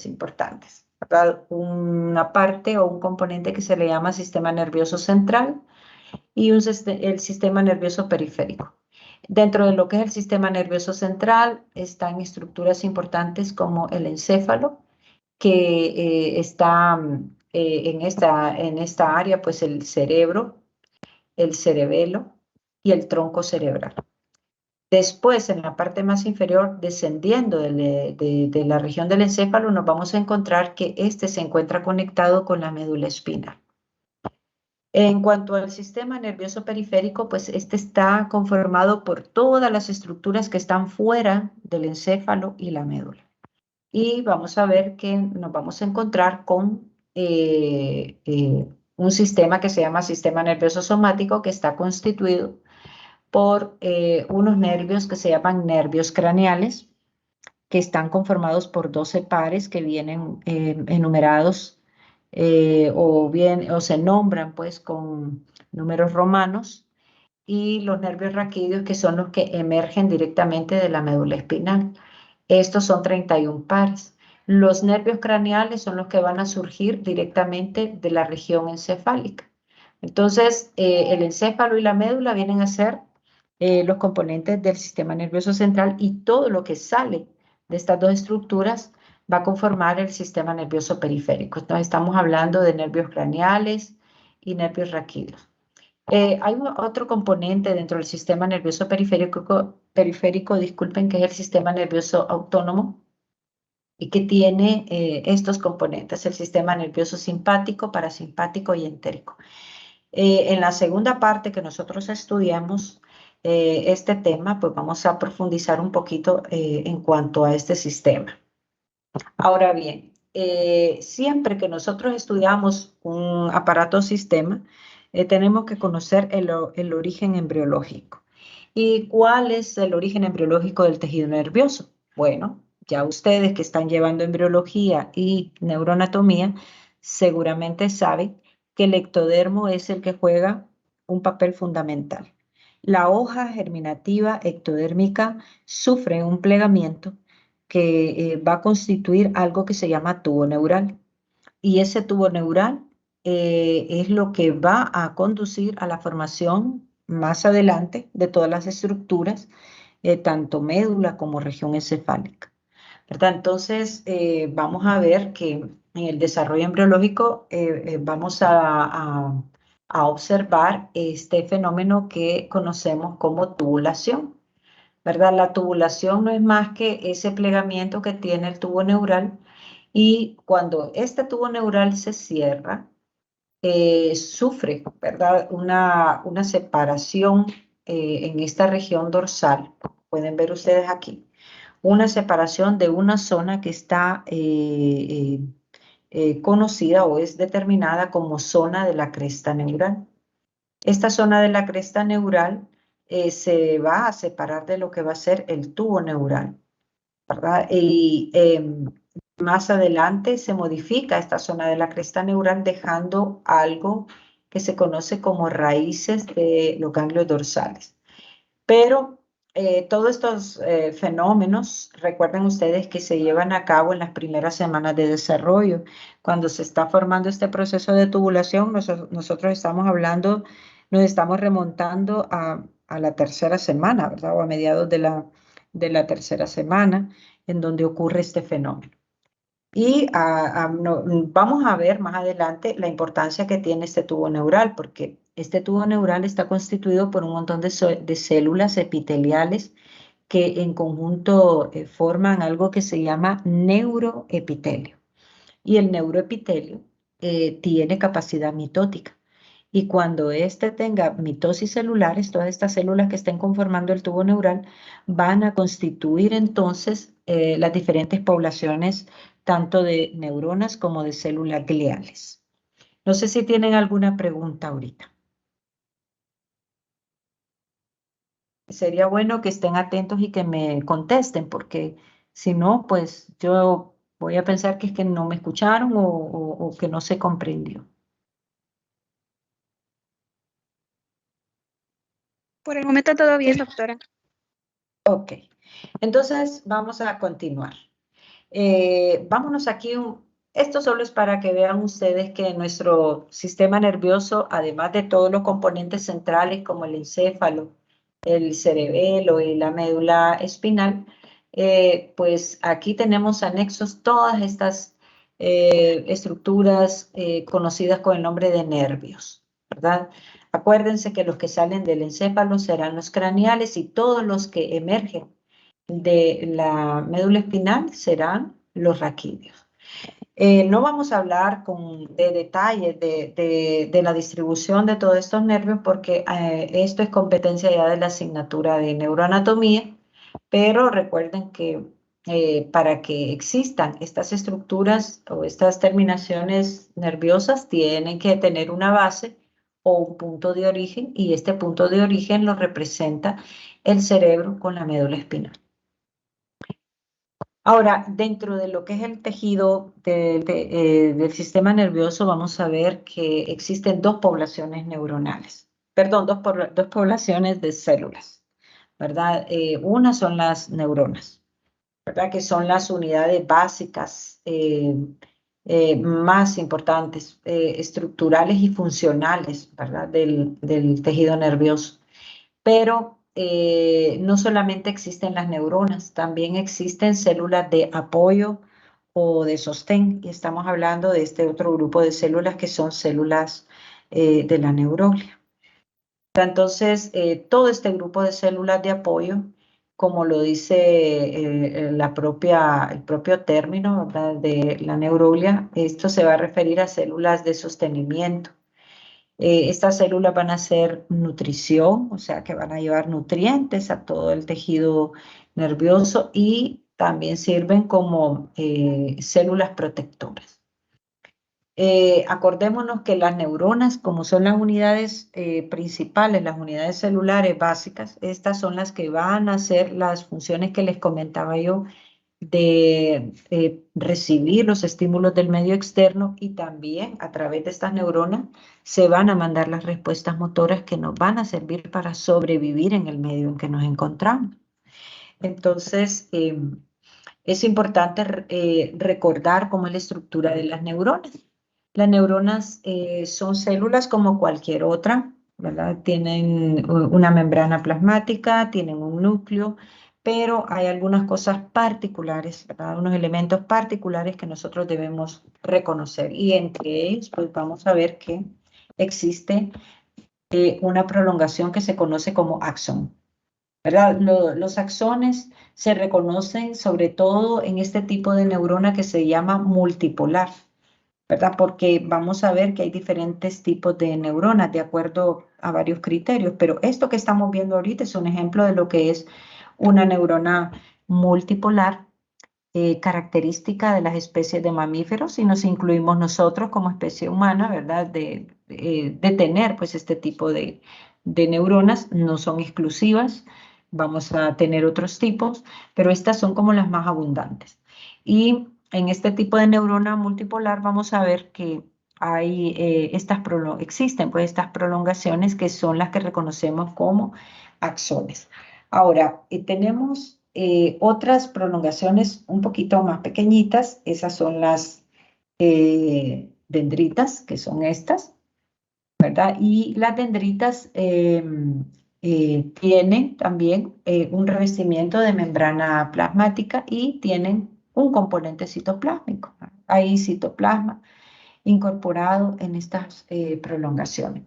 importantes, ¿verdad? Una parte o un componente que se le llama sistema nervioso central y el sistema nervioso periférico. Dentro de lo que es el sistema nervioso central están estructuras importantes como el encéfalo, que está en esta área, pues el cerebro, el cerebelo y el tronco cerebral. Después, en la parte más inferior, descendiendo de la región del encéfalo, nos vamos a encontrar que este se encuentra conectado con la médula espinal. En cuanto al sistema nervioso periférico, pues este está conformado por todas las estructuras que están fuera del encéfalo y la médula. Y vamos a ver que nos vamos a encontrar con un sistema que se llama sistema nervioso somático, que está constituido por unos nervios que se llaman nervios craneales, que están conformados por 12 pares que vienen enumerados o se nombran pues con números romanos, y los nervios raquídeos, que son los que emergen directamente de la médula espinal. Estos son 31 pares. Los nervios craneales son los que van a surgir directamente de la región encefálica. Entonces, el encéfalo y la médula vienen a ser los componentes del sistema nervioso central, y todo lo que sale de estas dos estructuras va a conformar el sistema nervioso periférico. Entonces, estamos hablando de nervios craneales y nervios raquídeos. Hay otro componente dentro del sistema nervioso periférico, disculpen, que es el sistema nervioso autónomo, y que tiene estos componentes: el sistema nervioso simpático, parasimpático y entérico. En la segunda parte que nosotros estudiamos este tema, pues vamos a profundizar un poquito en cuanto a este sistema. Ahora bien, siempre que nosotros estudiamos un aparato o sistema, tenemos que conocer el origen embriológico. ¿Y cuál es el origen embriológico del tejido nervioso? Bueno, ya ustedes que están llevando embriología y neuroanatomía seguramente saben que el ectodermo es el que juega un papel fundamental. La hoja germinativa ectodérmica sufre un plegamiento que va a constituir algo que se llama tubo neural. Y ese tubo neural es lo que va a conducir a la formación más adelante de todas las estructuras, tanto médula como región encefálica, ¿verdad? Entonces, vamos a ver que en el desarrollo embriológico vamos a observar este fenómeno que conocemos como tubulación, ¿verdad? La tubulación no es más que ese plegamiento que tiene el tubo neural, y cuando este tubo neural se cierra, sufre, ¿verdad? Una separación en esta región dorsal. Pueden ver ustedes aquí una separación de una zona que está conocida o es determinada como zona de la cresta neural. Esta zona de la cresta neural se va a separar de lo que va a ser el tubo neural, ¿verdad? Y más adelante se modifica esta zona de la cresta neural, dejando algo que se conoce como raíces de los ganglios dorsales. Pero todos estos fenómenos, recuerden ustedes que se llevan a cabo en las primeras semanas de desarrollo. Cuando se está formando este proceso de tubulación, nosotros estamos hablando, nos estamos remontando a la tercera semana, ¿verdad? O a mediados de la tercera semana, en donde ocurre este fenómeno. Y vamos a ver más adelante la importancia que tiene este tubo neural, porque este tubo neural está constituido por un montón de células epiteliales que en conjunto forman algo que se llama neuroepitelio. Y el neuroepitelio tiene capacidad mitótica. Y cuando éste tenga mitosis celulares, todas estas células que estén conformando el tubo neural van a constituir entonces las diferentes poblaciones, tanto de neuronas como de células gliales. No sé si tienen alguna pregunta ahorita. Sería bueno que estén atentos y que me contesten, porque si no, pues yo voy a pensar que es que no me escucharon o que no se comprendió. Por el momento todo bien, doctora. Ok, entonces vamos a continuar. Vámonos aquí, esto solo es para que vean ustedes que nuestro sistema nervioso, además de todos los componentes centrales como el encéfalo, el cerebelo y la médula espinal, pues aquí tenemos anexos todas estas estructuras conocidas con el nombre de nervios, ¿verdad? Acuérdense que los que salen del encéfalo serán los craneales y todos los que emergen de la médula espinal serán los raquídeos. No vamos a hablar de detalles de la distribución de todos estos nervios porque esto es competencia ya de la asignatura de neuroanatomía, pero recuerden que para que existan estas estructuras o estas terminaciones nerviosas tienen que tener una base o un punto de origen y este punto de origen lo representa el cerebro con la médula espinal. Ahora, dentro de lo que es el tejido del sistema nervioso, vamos a ver que existen dos poblaciones neuronales, perdón, dos poblaciones de células, ¿verdad? Una son las neuronas, ¿verdad? Que son las unidades básicas más importantes, estructurales y funcionales, ¿verdad? Del tejido nervioso. Pero no solamente existen las neuronas, también existen células de apoyo o de sostén, y estamos hablando de este otro grupo de células que son células de la neuroglia. Entonces, todo este grupo de células de apoyo, como lo dice el propio término, ¿verdad?, de la neuroglia, esto se va a referir a células de sostenimiento. Estas células van a hacer nutrición, o sea que van a llevar nutrientes a todo el tejido nervioso y también sirven como células protectoras. Acordémonos que las neuronas, como son las unidades principales, las unidades celulares básicas, estas son las que van a hacer las funciones que les comentaba yo de recibir los estímulos del medio externo y también a través de estas neuronas se van a mandar las respuestas motoras que nos van a servir para sobrevivir en el medio en que nos encontramos. Entonces, es importante recordar cómo es la estructura de las neuronas. Las neuronas son células como cualquier otra, ¿verdad? Tienen una membrana plasmática, tienen un núcleo, pero hay algunas cosas particulares, ¿verdad? Unos elementos particulares que nosotros debemos reconocer. Y entre ellos, pues vamos a ver que existe una prolongación que se conoce como axón, ¿verdad? Los axones se reconocen sobre todo en este tipo de neurona que se llama multipolar, ¿verdad? Porque vamos a ver que hay diferentes tipos de neuronas de acuerdo a varios criterios, pero esto que estamos viendo ahorita es un ejemplo de lo que es una neurona multipolar, característica de las especies de mamíferos, y nos incluimos nosotros como especie humana, ¿verdad? De tener pues este tipo de neuronas, no son exclusivas, vamos a tener otros tipos, pero estas son como las más abundantes. Y en este tipo de neurona multipolar vamos a ver que hay existen pues estas prolongaciones que son las que reconocemos como axones. Ahora, tenemos otras prolongaciones un poquito más pequeñitas, esas son las dendritas, que son estas, ¿verdad? Y las dendritas tienen también un revestimiento de membrana plasmática y tienen un componente citoplásmico. Hay citoplasma incorporado en estas prolongaciones.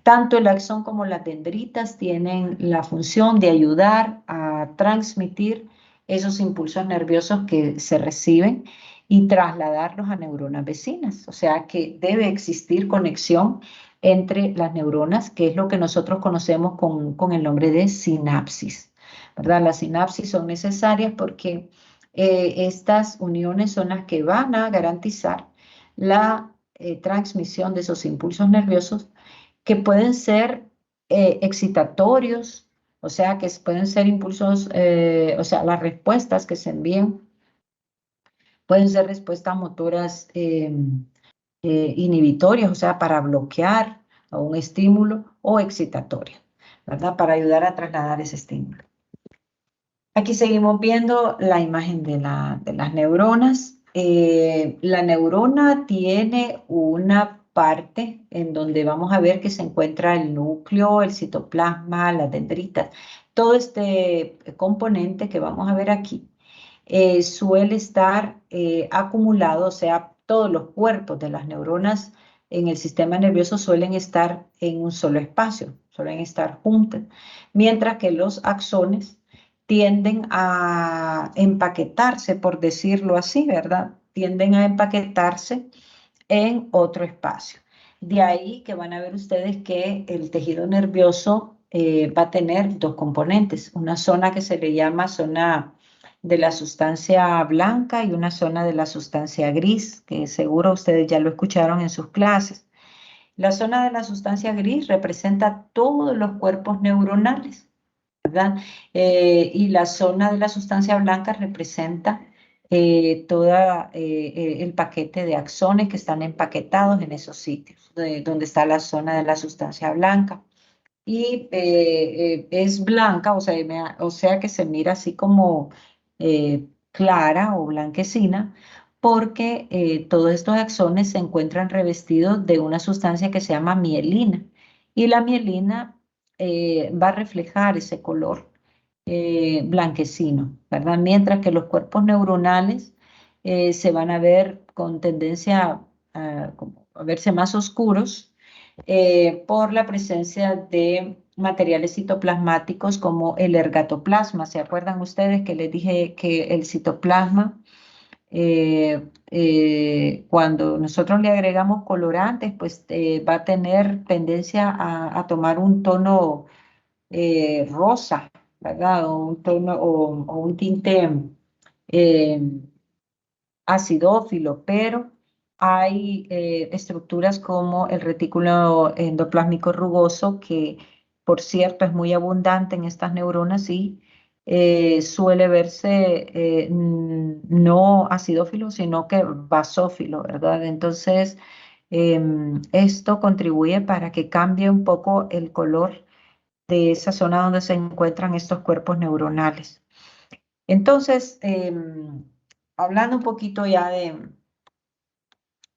Tanto el axón como las dendritas tienen la función de ayudar a transmitir esos impulsos nerviosos que se reciben y trasladarlos a neuronas vecinas. O sea que debe existir conexión entre las neuronas, que es lo que nosotros conocemos con el nombre de sinapsis, ¿verdad? Las sinapsis son necesarias porque estas uniones son las que van a garantizar la transmisión de esos impulsos nerviosos que pueden ser excitatorios, o sea, que pueden ser impulsos, o sea, las respuestas que se envían pueden ser respuestas motoras inhibitorias, o sea, para bloquear a un estímulo, o excitatorias, ¿verdad? Para ayudar a trasladar ese estímulo. Aquí seguimos viendo la imagen de las neuronas. La neurona tiene una parte en donde vamos a ver que se encuentra el núcleo, el citoplasma, las dendritas. Todo este componente que vamos a ver aquí suele estar acumulado, o sea, todos los cuerpos de las neuronas en el sistema nervioso suelen estar en un solo espacio, suelen estar juntas, mientras que los axones tienden a empaquetarse, por decirlo así, ¿verdad? Tienden a empaquetarse en otro espacio. De ahí que van a ver ustedes que el tejido nervioso va a tener dos componentes, una zona que se le llama zona de la sustancia blanca y una zona de la sustancia gris, que seguro ustedes ya lo escucharon en sus clases. La zona de la sustancia gris representa todos los cuerpos neuronales, ¿verdad? Y la zona de la sustancia blanca representa todo el paquete de axones que están empaquetados en esos sitios, donde está la zona de la sustancia blanca. Y es blanca, o sea que se mira así como clara o blanquecina, porque todos estos axones se encuentran revestidos de una sustancia que se llama mielina. Y la mielina va a reflejar ese color blanquecino, ¿verdad? Mientras que los cuerpos neuronales se van a ver con tendencia como a verse más oscuros por la presencia de materiales citoplasmáticos como el ergatoplasma. ¿Se acuerdan ustedes que les dije que el citoplasma, cuando nosotros le agregamos colorantes, pues va a tener tendencia a tomar un tono rosa, ¿verdad? O un tono o un tinte eh, acidófilo, pero hay estructuras como el retículo endoplásmico rugoso, que por cierto es muy abundante en estas neuronas y suele verse no acidófilo, sino que basófilo, ¿verdad? Entonces, esto contribuye para que cambie un poco el color de esa zona donde se encuentran estos cuerpos neuronales. Entonces, hablando un poquito ya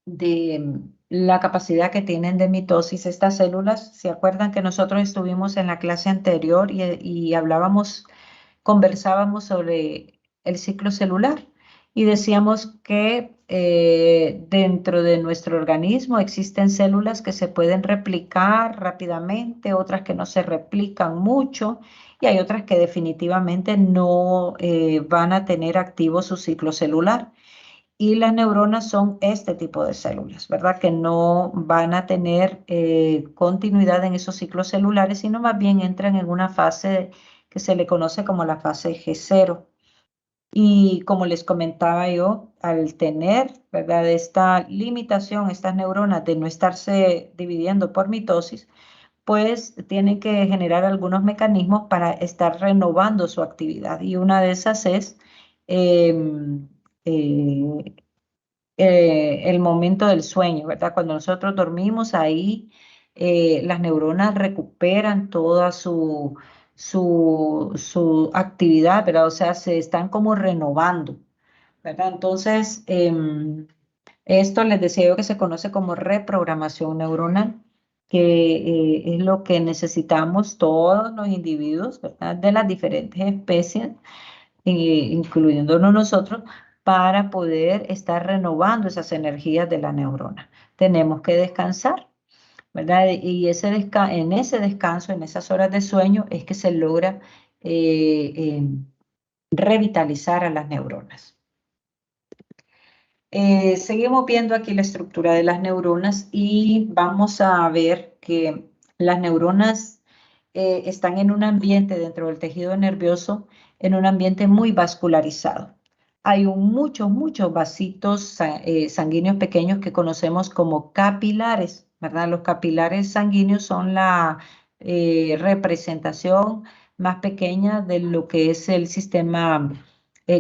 de la capacidad que tienen de mitosis estas células, ¿se acuerdan que nosotros estuvimos en la clase anterior y hablábamos, conversábamos sobre el ciclo celular y decíamos que dentro de nuestro organismo existen células que se pueden replicar rápidamente, otras que no se replican mucho y hay otras que definitivamente no van a tener activo su ciclo celular? Y las neuronas son este tipo de células, ¿verdad? Que no van a tener continuidad en esos ciclos celulares, sino más bien entran en una fase que se le conoce como la fase G0. Y como les comentaba yo, al tener, ¿verdad?, esta limitación, estas neuronas de no estarse dividiendo por mitosis, pues tienen que generar algunos mecanismos para estar renovando su actividad. Y una de esas es em, eh, el momento del sueño, ¿verdad? Cuando nosotros dormimos ahí, las neuronas recuperan toda su actividad, ¿verdad? O sea, se están como renovando, ¿verdad? Entonces, esto les decía yo que se conoce como reprogramación neuronal, que es lo que necesitamos todos los individuos, ¿verdad? De las diferentes especies incluyéndonos nosotros, para poder estar renovando esas energías de la neurona. Tenemos que descansar, ¿verdad? Y en ese descanso, en esas horas de sueño, es que se logra revitalizar a las neuronas. Seguimos viendo aquí la estructura de las neuronas y vamos a ver que las neuronas están en un ambiente dentro del tejido nervioso, en un ambiente muy vascularizado. Hay muchos vasitos sanguíneos pequeños que conocemos como capilares, ¿verdad? Los capilares sanguíneos son la representación más pequeña de lo que es el sistema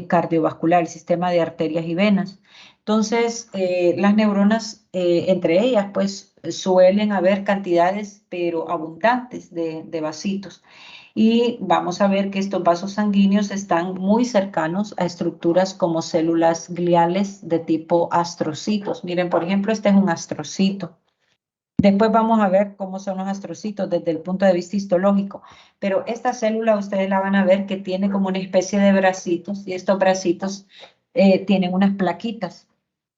cardiovascular, el sistema de arterias y venas. Entonces, las neuronas, entre ellas, pues suelen haber cantidades, pero abundantes de vasitos. Y vamos a ver que estos vasos sanguíneos están muy cercanos a estructuras como células gliales de tipo astrocitos. Miren, por ejemplo, este es un astrocito. Después vamos a ver cómo son los astrocitos desde el punto de vista histológico, pero esta célula ustedes la van a ver que tiene como una especie de bracitos y estos bracitos tienen unas plaquitas.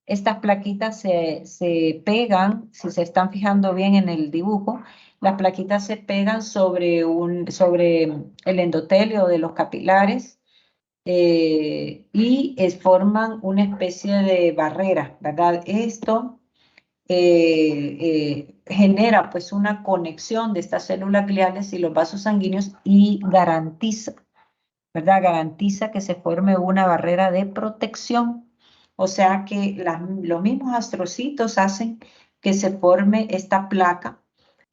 Estas plaquitas se pegan, si se están fijando bien en el dibujo, las plaquitas se pegan sobre el endotelio de los capilares y forman una especie de barrera, ¿verdad? Esto genera pues una conexión de estas células gliales y los vasos sanguíneos y garantiza, ¿verdad? Garantiza que se forme una barrera de protección. O sea que los mismos astrocitos hacen que se forme esta placa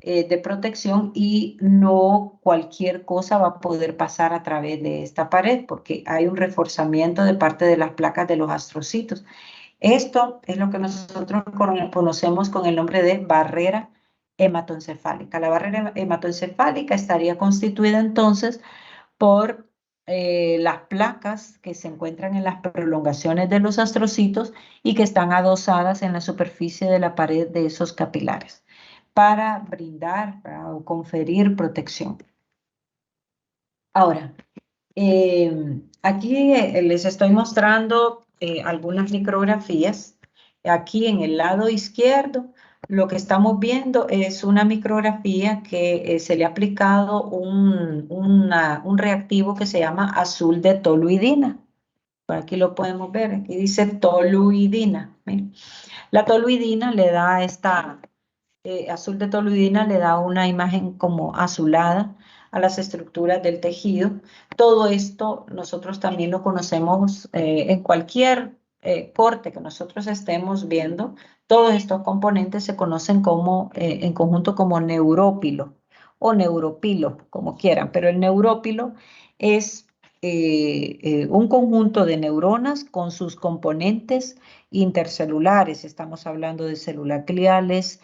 de protección y no cualquier cosa va a poder pasar a través de esta pared porque hay un reforzamiento de parte de las placas de los astrocitos. Esto es lo que nosotros conocemos con el nombre de barrera hematoencefálica. La barrera hematoencefálica estaría constituida entonces por las placas que se encuentran en las prolongaciones de los astrocitos y que están adosadas en la superficie de la pared de esos capilares para brindar o conferir protección. Ahora, aquí les estoy mostrando algunas micrografías. Aquí en el lado izquierdo, lo que estamos viendo es una micrografía que se le ha aplicado un reactivo que se llama azul de toluidina. Por aquí lo podemos ver, aquí dice toluidina. Miren. La toluidina le da azul de toluidina le da una imagen como azulada a las estructuras del tejido. Todo esto nosotros también lo conocemos en cualquier corte que nosotros estemos viendo. Todos estos componentes se conocen como, en conjunto como neurópilo o neuropilo, como quieran, pero el neurópilo es un conjunto de neuronas con sus componentes intercelulares. Estamos hablando de células gliales,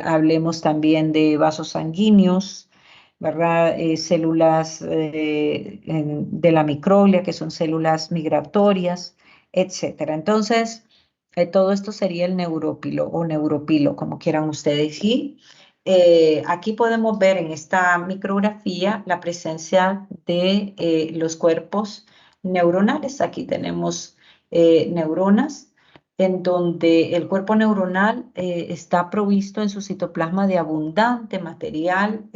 hablemos también de vasos sanguíneos, ¿verdad? Células de la microglia, que son células migratorias, etcétera. Entonces, todo esto sería el neurópilo o neuropilo, como quieran ustedes. Y aquí podemos ver en esta micrografía la presencia de los cuerpos neuronales. Aquí tenemos neuronas en donde el cuerpo neuronal está provisto en su citoplasma de abundante material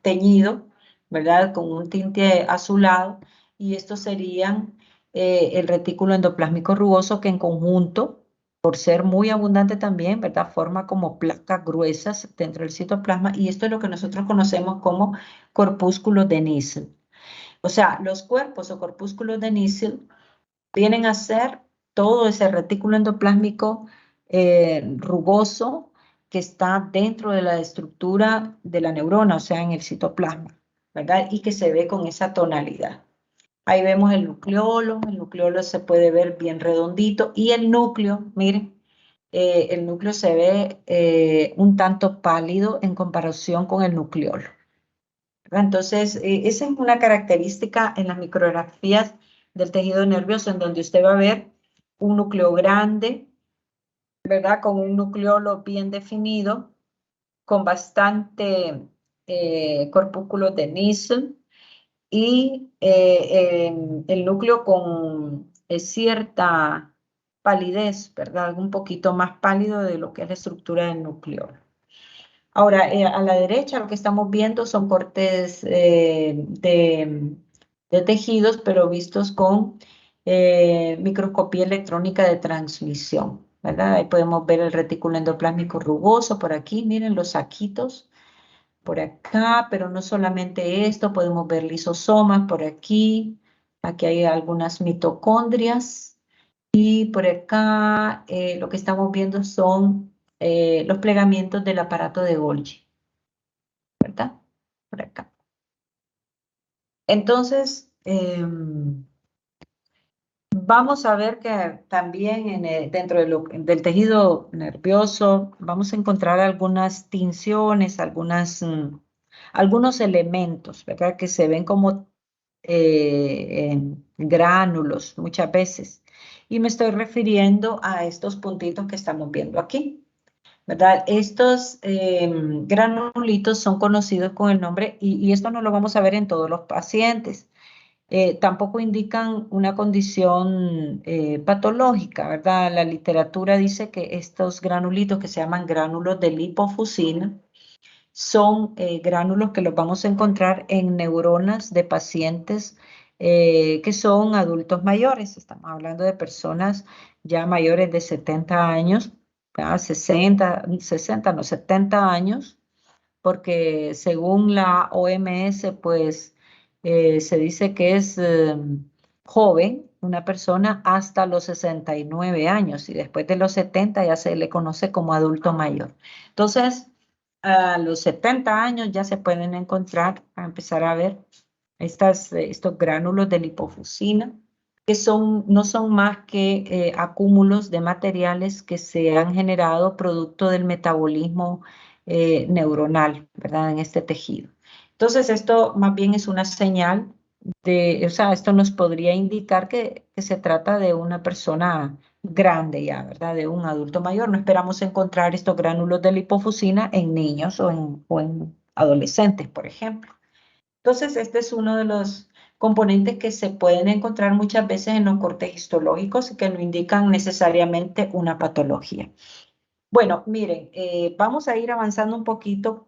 teñido, ¿verdad? Con un tinte azulado, y estos serían el retículo endoplásmico rugoso que en conjunto, por ser muy abundante también, ¿verdad? Forma como placas gruesas dentro del citoplasma, y esto es lo que nosotros conocemos como corpúsculos de Nissl. O sea, los cuerpos o corpúsculos de Nissl vienen a ser todo ese retículo endoplásmico rugoso que está dentro de la estructura de la neurona, o sea, en el citoplasma, ¿verdad? Y que se ve con esa tonalidad. Ahí vemos el nucleolo se puede ver bien redondito, y el núcleo, miren, el núcleo se ve un tanto pálido en comparación con el nucleolo. Entonces, esa es una característica en las micrografías del tejido nervioso, en donde usted va a ver un núcleo grande, ¿verdad? Con un nucleolo bien definido, con bastante corpúsculos de Nissl, y el núcleo con cierta palidez, ¿verdad? Un poquito más pálido de lo que es la estructura del núcleo. Ahora, a la derecha lo que estamos viendo son cortes de tejidos, pero vistos con microscopía electrónica de transmisión, ¿verdad? Ahí podemos ver el retículo endoplásmico rugoso por aquí, miren los saquitos por acá, pero no solamente esto, podemos ver lisosomas por aquí, aquí hay algunas mitocondrias, y por acá lo que estamos viendo son los plegamientos del aparato de Golgi, ¿verdad? Por acá. Entonces, vamos a ver que también dentro del tejido nervioso vamos a encontrar algunas tinciones, algunos elementos, ¿verdad? Que se ven como en gránulos muchas veces. Y me estoy refiriendo a estos puntitos que estamos viendo aquí, ¿verdad? Estos granulitos son conocidos con el nombre, y esto no lo vamos a ver en todos los pacientes. Tampoco indican una condición patológica, ¿verdad? La literatura dice que estos granulitos que se llaman gránulos de lipofuscina son gránulos que los vamos a encontrar en neuronas de pacientes que son adultos mayores. Estamos hablando de personas ya mayores de 70 años, ¿verdad? 60, no, 70 años, porque según la OMS, pues se dice que es joven una persona hasta los 69 años, y después de los 70 ya se le conoce como adulto mayor. Entonces, a los 70 años ya se pueden encontrar, a empezar a ver estos gránulos de lipofuscina, que no son más que acúmulos de materiales que se han generado producto del metabolismo neuronal, ¿verdad? En este tejido. Entonces, esto más bien es una señal o sea, esto nos podría indicar que se trata de una persona grande ya, ¿verdad? De un adulto mayor. No esperamos encontrar estos gránulos de lipofuscina en niños o en adolescentes, por ejemplo. Entonces, este es uno de los componentes que se pueden encontrar muchas veces en los cortes histológicos y que no indican necesariamente una patología. Bueno, miren, vamos a ir avanzando un poquito.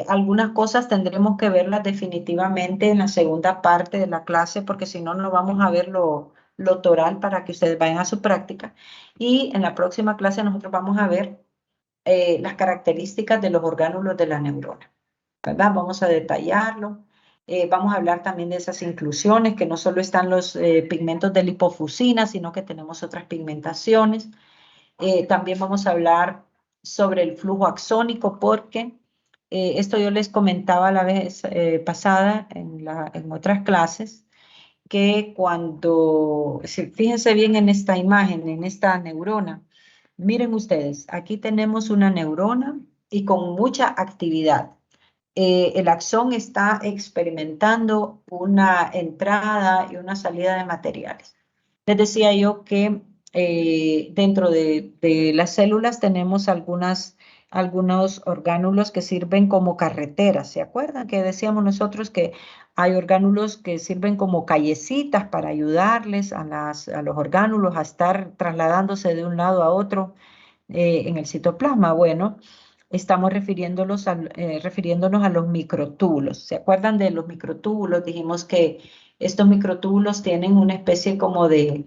Algunas cosas tendremos que verlas definitivamente en la segunda parte de la clase, porque si no, no vamos a ver lo toral para que ustedes vayan a su práctica. Y en la próxima clase nosotros vamos a ver las características de los orgánulos de la neurona, ¿verdad? Vamos a detallarlo. Vamos a hablar también de esas inclusiones, que no solo están los pigmentos de lipofuscina, sino que tenemos otras pigmentaciones. También vamos a hablar sobre el flujo axónico, porque esto yo les comentaba la vez pasada en otras clases, que fíjense bien en esta imagen, en esta neurona. Miren ustedes, aquí tenemos una neurona y con mucha actividad. El axón está experimentando una entrada y una salida de materiales. Les decía yo que dentro de las células tenemos algunos orgánulos que sirven como carreteras. ¿Se acuerdan que decíamos nosotros que hay orgánulos que sirven como callecitas para ayudarles a los orgánulos a estar trasladándose de un lado a otro en el citoplasma? Bueno, estamos refiriéndonos a los microtúbulos. ¿Se acuerdan de los microtúbulos? Dijimos que estos microtúbulos tienen una especie como de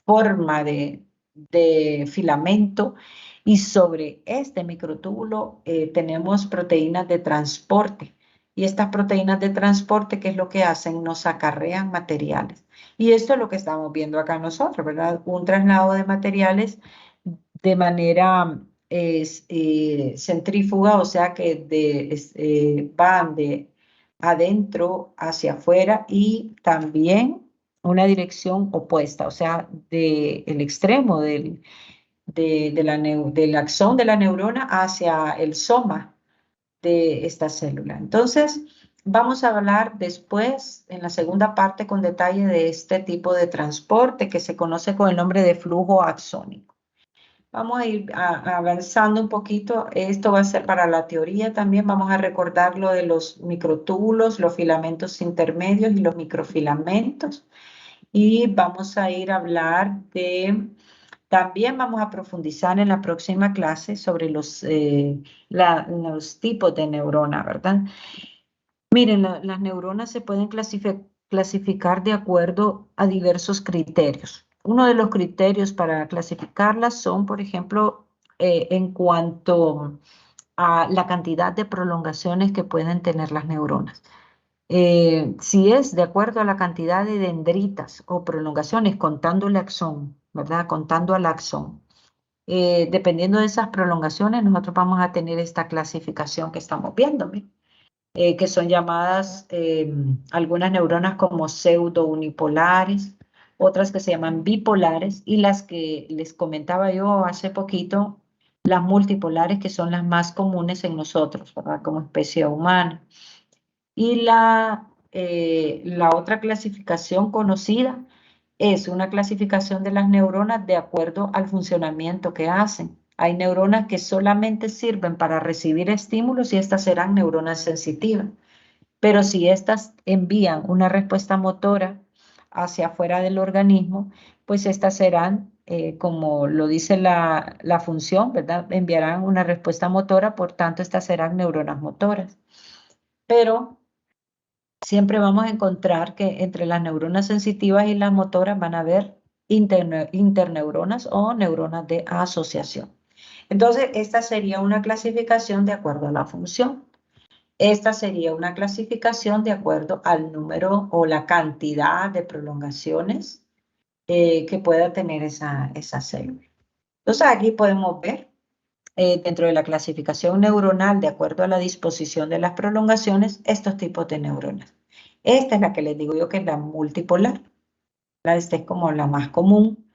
forma de filamento, y sobre este microtúbulo tenemos proteínas de transporte. Y estas proteínas de transporte, ¿qué es lo que hacen? Nos acarrean materiales. Y esto es lo que estamos viendo acá nosotros, ¿verdad? Un traslado de materiales de manera centrífuga, o sea que van de adentro hacia afuera, y también una dirección opuesta, o sea, del extremo del axón de la neurona hacia el soma de esta célula. Entonces, vamos a hablar después, en la segunda parte, con detalle de este tipo de transporte que se conoce con el nombre de flujo axónico. Vamos a ir avanzando un poquito. Esto va a ser para la teoría también. Vamos a recordar lo de los microtúbulos, los filamentos intermedios y los microfilamentos. Y vamos a ir a hablar también vamos a profundizar en la próxima clase sobre los tipos de neurona, ¿verdad? Miren, las neuronas se pueden clasificar de acuerdo a diversos criterios. Uno de los criterios para clasificarlas son, por ejemplo, en cuanto a la cantidad de prolongaciones que pueden tener las neuronas. Si es de acuerdo a la cantidad de dendritas o prolongaciones, contando el axón, ¿verdad? Contando al axón. Dependiendo de esas prolongaciones, nosotros vamos a tener esta clasificación que estamos viendo, que son llamadas algunas neuronas como pseudo-unipolares, otras que se llaman bipolares y las que les comentaba yo hace poquito, las multipolares, que son las más comunes en nosotros, ¿verdad? Como especie humana. Y la otra clasificación conocida es una clasificación de las neuronas de acuerdo al funcionamiento que hacen. Hay neuronas que solamente sirven para recibir estímulos y estas serán neuronas sensitivas. Pero si estas envían una respuesta motora hacia afuera del organismo, pues estas serán, como lo dice la función, ¿verdad? Enviarán una respuesta motora, por tanto, estas serán neuronas motoras. Pero siempre vamos a encontrar que entre las neuronas sensitivas y las motoras van a haber interneuronas o neuronas de asociación. Entonces, esta sería una clasificación de acuerdo a la función. Esta sería una clasificación de acuerdo al número o la cantidad de prolongaciones que pueda tener esa célula. Entonces, aquí podemos ver dentro de la clasificación neuronal, de acuerdo a la disposición de las prolongaciones, estos tipos de neuronas. Esta es la que les digo yo que es la multipolar. Esta es como la más común,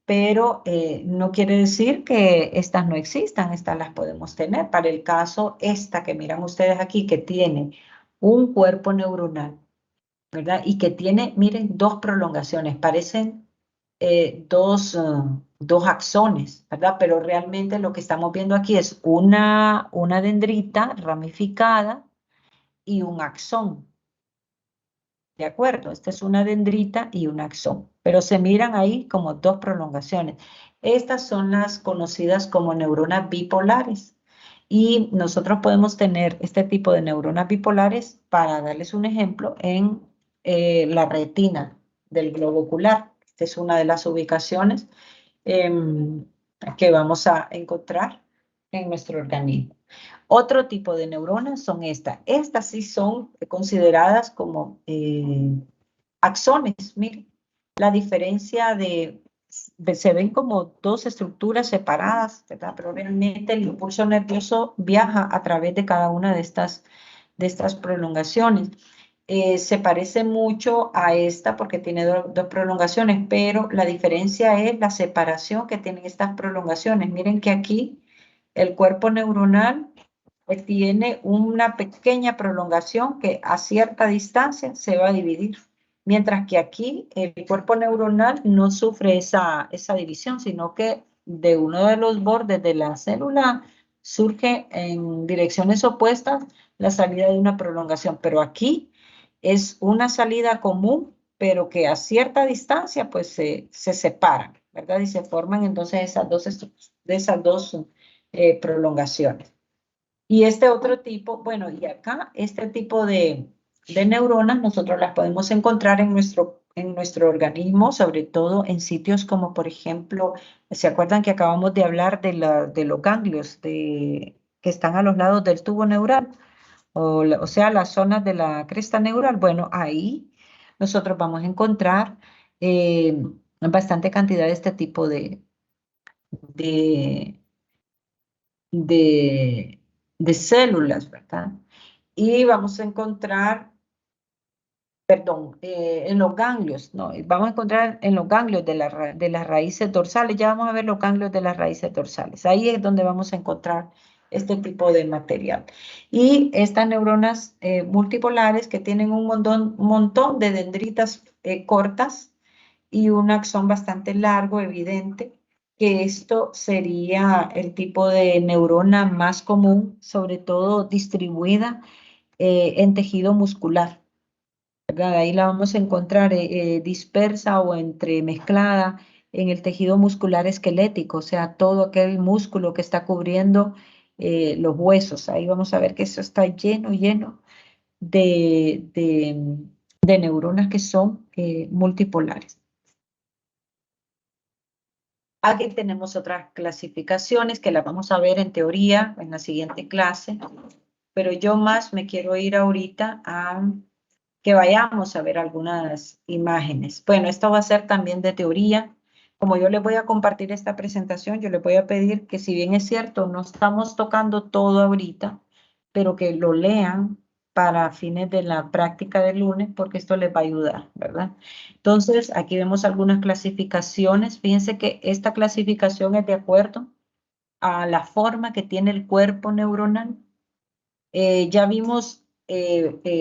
pero no quiere decir que estas no existan, estas las podemos tener. Para el caso, esta que miran ustedes aquí, que tiene un cuerpo neuronal, ¿verdad? Y que tiene, miren, dos prolongaciones, parecen dos axones, ¿verdad? Pero realmente lo que estamos viendo aquí es una dendrita ramificada y un axón. ¿De acuerdo? Esta es una dendrita y un axón, pero se miran ahí como dos prolongaciones. Estas son las conocidas como neuronas bipolares. Y nosotros podemos tener este tipo de neuronas bipolares, para darles un ejemplo, en la retina del globo ocular. Esta es una de las ubicaciones que vamos a encontrar en nuestro organismo. Otro tipo de neuronas son estas. Estas sí son consideradas como axones. Miren, la diferencia se ven como dos estructuras separadas, ¿verdad? Pero realmente el impulso nervioso viaja a través de cada una de estas prolongaciones. Se parece mucho a esta porque tiene dos prolongaciones, pero la diferencia es la separación que tienen estas prolongaciones. Miren que aquí el cuerpo neuronal tiene una pequeña prolongación que a cierta distancia se va a dividir, mientras que aquí el cuerpo neuronal no sufre esa división, sino que de uno de los bordes de la célula surge en direcciones opuestas la salida de una prolongación, pero aquí es una salida común, pero que a cierta distancia pues se separan, ¿verdad? Y se forman entonces esas dos prolongaciones. Y este otro tipo, bueno, y acá este tipo de neuronas nosotros las podemos encontrar en nuestro organismo, sobre todo en sitios como, por ejemplo, ¿se acuerdan que acabamos de hablar de los ganglios que están a los lados del tubo neural? O sea, las zonas de la cresta neural. Bueno, ahí nosotros vamos a encontrar bastante cantidad de este tipo de, de, de células, ¿verdad? Y vamos a encontrar, perdón, en los ganglios, no, vamos a encontrar en los ganglios de las raíces dorsales, ya vamos a ver los ganglios de las raíces dorsales, ahí es donde vamos a encontrar este tipo de material. Y estas neuronas multipolares que tienen un montón de dendritas cortas y un axón bastante largo, evidente, que esto sería el tipo de neurona más común, sobre todo distribuida en tejido muscular, ¿verdad? Ahí la vamos a encontrar dispersa o entremezclada en el tejido muscular esquelético, o sea, todo aquel músculo que está cubriendo los huesos. Ahí vamos a ver que eso está lleno de neuronas que son multipolares. Aquí tenemos otras clasificaciones que las vamos a ver en teoría en la siguiente clase, pero yo más me quiero ir ahorita a que vayamos a ver algunas imágenes. Bueno, esto va a ser también de teoría. Como yo les voy a compartir esta presentación, yo les voy a pedir que, si bien es cierto, no estamos tocando todo ahorita, pero que lo lean para fines de la práctica del lunes, porque esto les va a ayudar, ¿verdad? Entonces, aquí vemos algunas clasificaciones. Fíjense que esta clasificación es de acuerdo a la forma que tiene el cuerpo neuronal. Ya vimos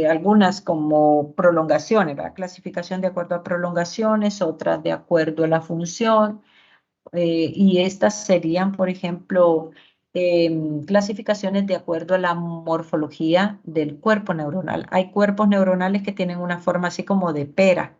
algunas como prolongaciones, ¿verdad? Clasificación de acuerdo a prolongaciones, otras de acuerdo a la función, y estas serían, por ejemplo, clasificaciones de acuerdo a la morfología del cuerpo neuronal. Hay cuerpos neuronales que tienen una forma así como de pera.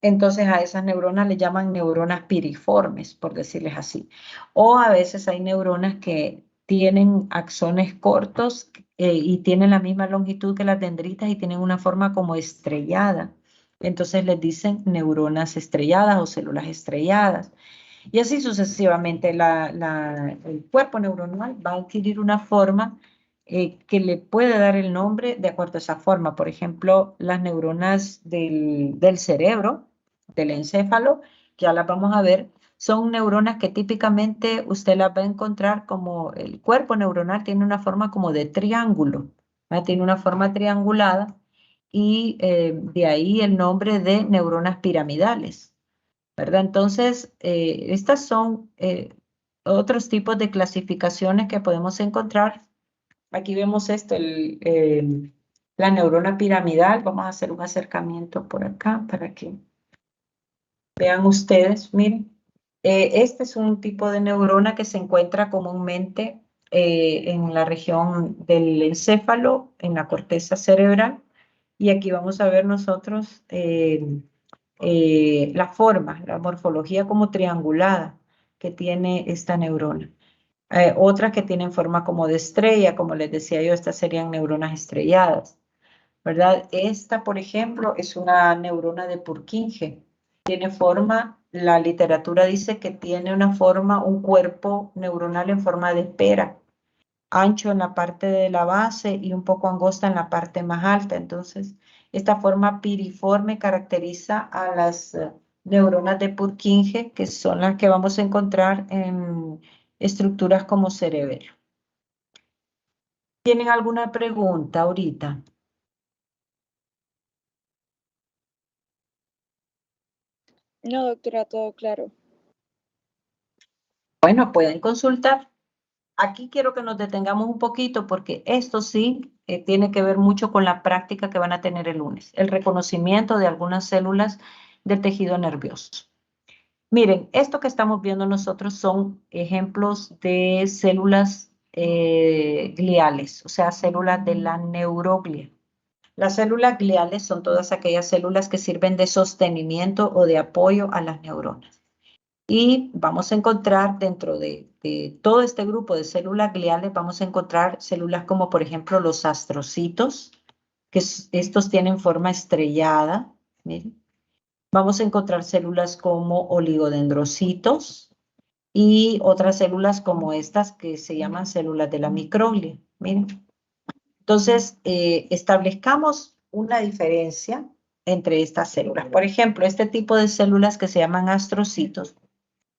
Entonces a esas neuronas le llaman neuronas piriformes, por decirles así. O a veces hay neuronas que tienen axones cortos y tienen la misma longitud que las dendritas y tienen una forma como estrellada. Entonces les dicen neuronas estrelladas o células estrelladas. Y así sucesivamente, el cuerpo neuronal va a adquirir una forma que le puede dar el nombre de acuerdo a esa forma. Por ejemplo, las neuronas del cerebro, del encéfalo, que ya las vamos a ver, son neuronas que típicamente usted las va a encontrar como el cuerpo neuronal tiene una forma como de triángulo, ¿verdad? Tiene una forma triangulada y de ahí el nombre de neuronas piramidales. ¿Verdad? Entonces, estas son otros tipos de clasificaciones que podemos encontrar. Aquí vemos esto, la neurona piramidal. Vamos a hacer un acercamiento por acá para que vean ustedes. Miren, este es un tipo de neurona que se encuentra comúnmente en la región del encéfalo, en la corteza cerebral. Y aquí vamos a ver nosotros la forma, la morfología como triangulada que tiene esta neurona. Otras que tienen forma como de estrella, como les decía yo, estas serían neuronas estrelladas, ¿verdad? Esta, por ejemplo, es una neurona de Purkinje. Tiene forma, la literatura dice que tiene una forma, un cuerpo neuronal en forma de pera, ancho en la parte de la base y un poco angosta en la parte más alta. Entonces, esta forma piriforme caracteriza a las neuronas de Purkinje, que son las que vamos a encontrar en estructuras como cerebelo. ¿Tienen alguna pregunta ahorita? No, doctora, todo claro. Bueno, pueden consultar. Aquí quiero que nos detengamos un poquito porque esto sí tiene que ver mucho con la práctica que van a tener el lunes, el reconocimiento de algunas células del tejido nervioso. Miren, esto que estamos viendo nosotros son ejemplos de células gliales, o sea, células de la neuroglia. Las células gliales son todas aquellas células que sirven de sostenimiento o de apoyo a las neuronas. Y vamos a encontrar dentro de todo este grupo de células gliales, vamos a encontrar células como por ejemplo los astrocitos, que estos tienen forma estrellada. Miren. Vamos a encontrar células como oligodendrocitos y otras células como estas que se llaman células de la microglia. Miren. Entonces, establezcamos una diferencia entre estas células. Por ejemplo, este tipo de células que se llaman astrocitos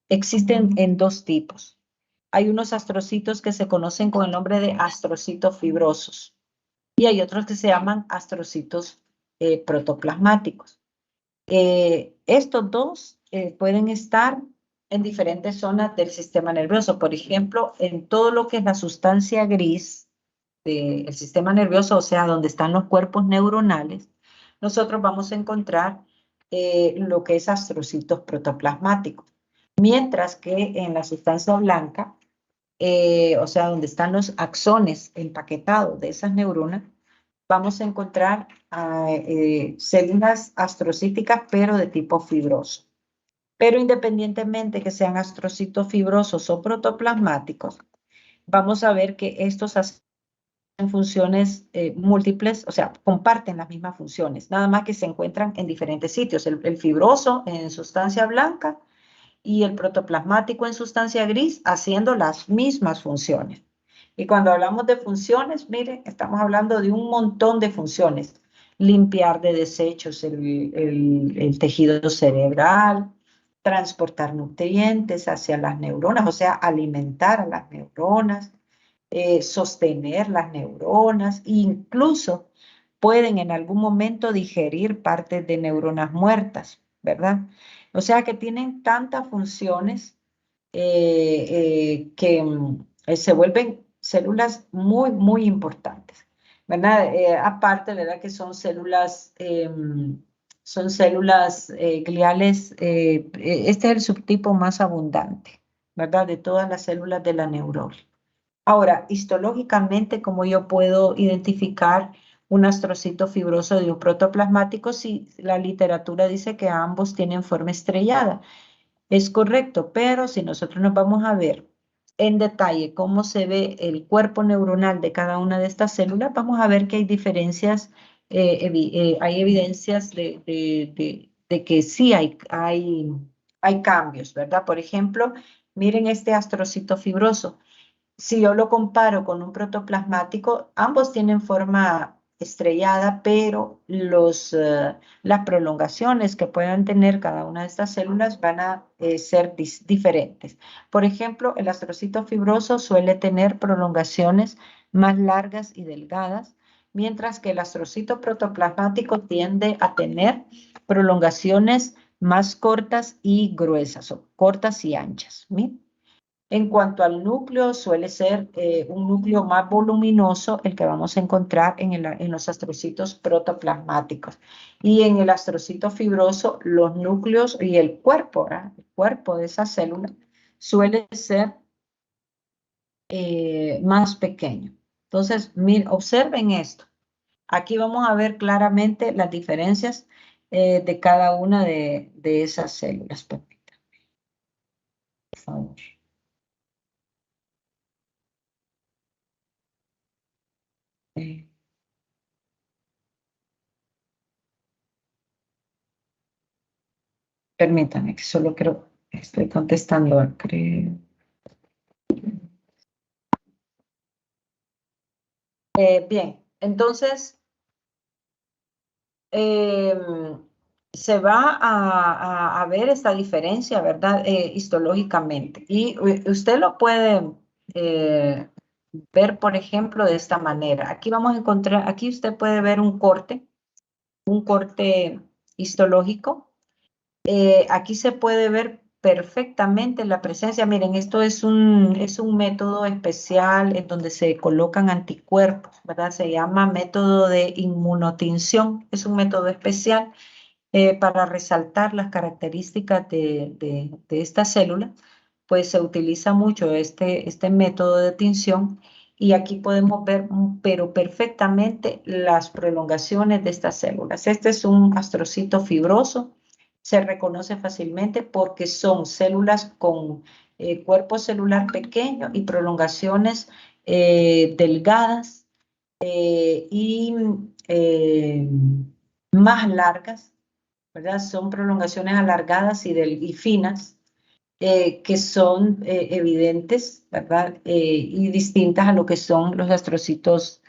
existen en dos tipos. Hay unos astrocitos que se conocen con el nombre de astrocitos fibrosos y hay otros que se llaman astrocitos protoplasmáticos. Estos dos pueden estar en diferentes zonas del sistema nervioso. Por ejemplo, en todo lo que es la sustancia gris del sistema nervioso, o sea, donde están los cuerpos neuronales, nosotros vamos a encontrar lo que es astrocitos protoplasmáticos. Mientras que en la sustancia blanca, o sea, donde están los axones empaquetados de esas neuronas, vamos a encontrar células astrocíticas, pero de tipo fibroso. Pero independientemente que sean astrocitos fibrosos o protoplasmáticos, vamos a ver que estos hacen funciones múltiples, o sea, comparten las mismas funciones, nada más que se encuentran en diferentes sitios. El fibroso en sustancia blanca y el protoplasmático en sustancia gris haciendo las mismas funciones. Y cuando hablamos de funciones, miren, estamos hablando de un montón de funciones. Limpiar de desechos el tejido cerebral, transportar nutrientes hacia las neuronas, o sea, alimentar a las neuronas, sostener las neuronas, incluso pueden en algún momento digerir partes de neuronas muertas, ¿verdad? O sea que tienen tantas funciones que se vuelven células muy, muy importantes, ¿verdad? Aparte, ¿verdad? Que son células gliales, este es el subtipo más abundante, ¿verdad? De todas las células de la neurona. Ahora, histológicamente, ¿cómo yo puedo identificar un astrocito fibroso de un protoplasmático si la literatura dice que ambos tienen forma estrellada? Es correcto, pero si nosotros nos vamos a ver en detalle cómo se ve el cuerpo neuronal de cada una de estas células, vamos a ver que hay diferencias, hay evidencias de que sí hay cambios, ¿verdad? Por ejemplo, miren este astrocito fibroso. Si yo lo comparo con un protoplasmático, ambos tienen forma estrellada, pero las prolongaciones que puedan tener cada una de estas células van a ser diferentes. Por ejemplo, el astrocito fibroso suele tener prolongaciones más largas y delgadas, mientras que el astrocito protoplasmático tiende a tener prolongaciones más cortas y gruesas, o cortas y anchas. ¿Sí? En cuanto al núcleo, suele ser un núcleo más voluminoso el que vamos a encontrar en los astrocitos protoplasmáticos. Y en el astrocito fibroso, los núcleos y el cuerpo, ¿verdad? El cuerpo de esa célula suele ser más pequeño. Entonces, observen esto. Aquí vamos a ver claramente las diferencias de cada una de esas células. Permítanme, por favor. Permítame, que solo creo, estoy contestando, creo. Bien, entonces se va a ver esta diferencia, ¿verdad? Histológicamente. Y usted lo puede ver, por ejemplo, de esta manera. Aquí vamos a encontrar, aquí usted puede ver un corte histológico. Aquí se puede ver perfectamente la presencia. Miren, esto es un método especial en donde se colocan anticuerpos, ¿verdad? Se llama método de inmunotinción. Es un método especial para resaltar las características de esta célula. Pues se utiliza mucho este método de tinción y aquí podemos ver, pero perfectamente, las prolongaciones de estas células. Este es un astrocito fibroso. Se reconoce fácilmente porque son células con cuerpo celular pequeño y prolongaciones delgadas y más largas, ¿verdad? Son prolongaciones alargadas y finas que son evidentes, ¿verdad? Y distintas a lo que son los astrocitos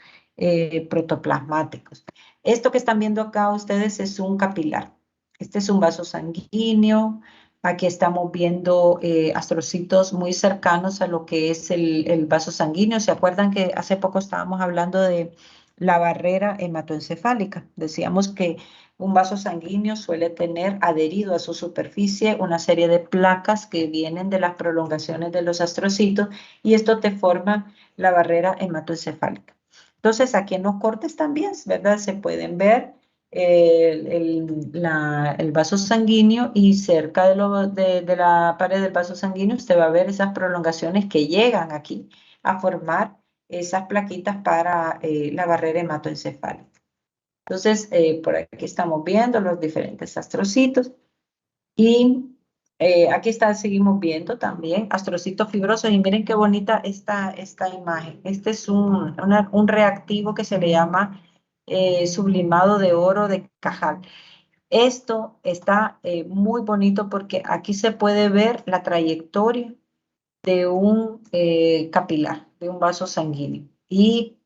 protoplasmáticos. Esto que están viendo acá ustedes es un capilar. Este es un vaso sanguíneo. Aquí estamos viendo astrocitos muy cercanos a lo que es el vaso sanguíneo. ¿Se acuerdan que hace poco estábamos hablando de la barrera hematoencefálica? Decíamos que un vaso sanguíneo suele tener adherido a su superficie una serie de placas que vienen de las prolongaciones de los astrocitos y esto te forma la barrera hematoencefálica. Entonces, aquí en los cortes también, ¿verdad? Se pueden ver el vaso sanguíneo y cerca de la pared del vaso sanguíneo usted va a ver esas prolongaciones que llegan aquí a formar esas plaquitas para la barrera hematoencefálica. Entonces, por aquí estamos viendo los diferentes astrocitos y aquí seguimos viendo también astrocitos fibrosos y miren qué bonita esta imagen. Este es un reactivo que se le llama sublimado de oro de Cajal. Esto está muy bonito porque aquí se puede ver la trayectoria de un capilar, de un vaso sanguíneo. Y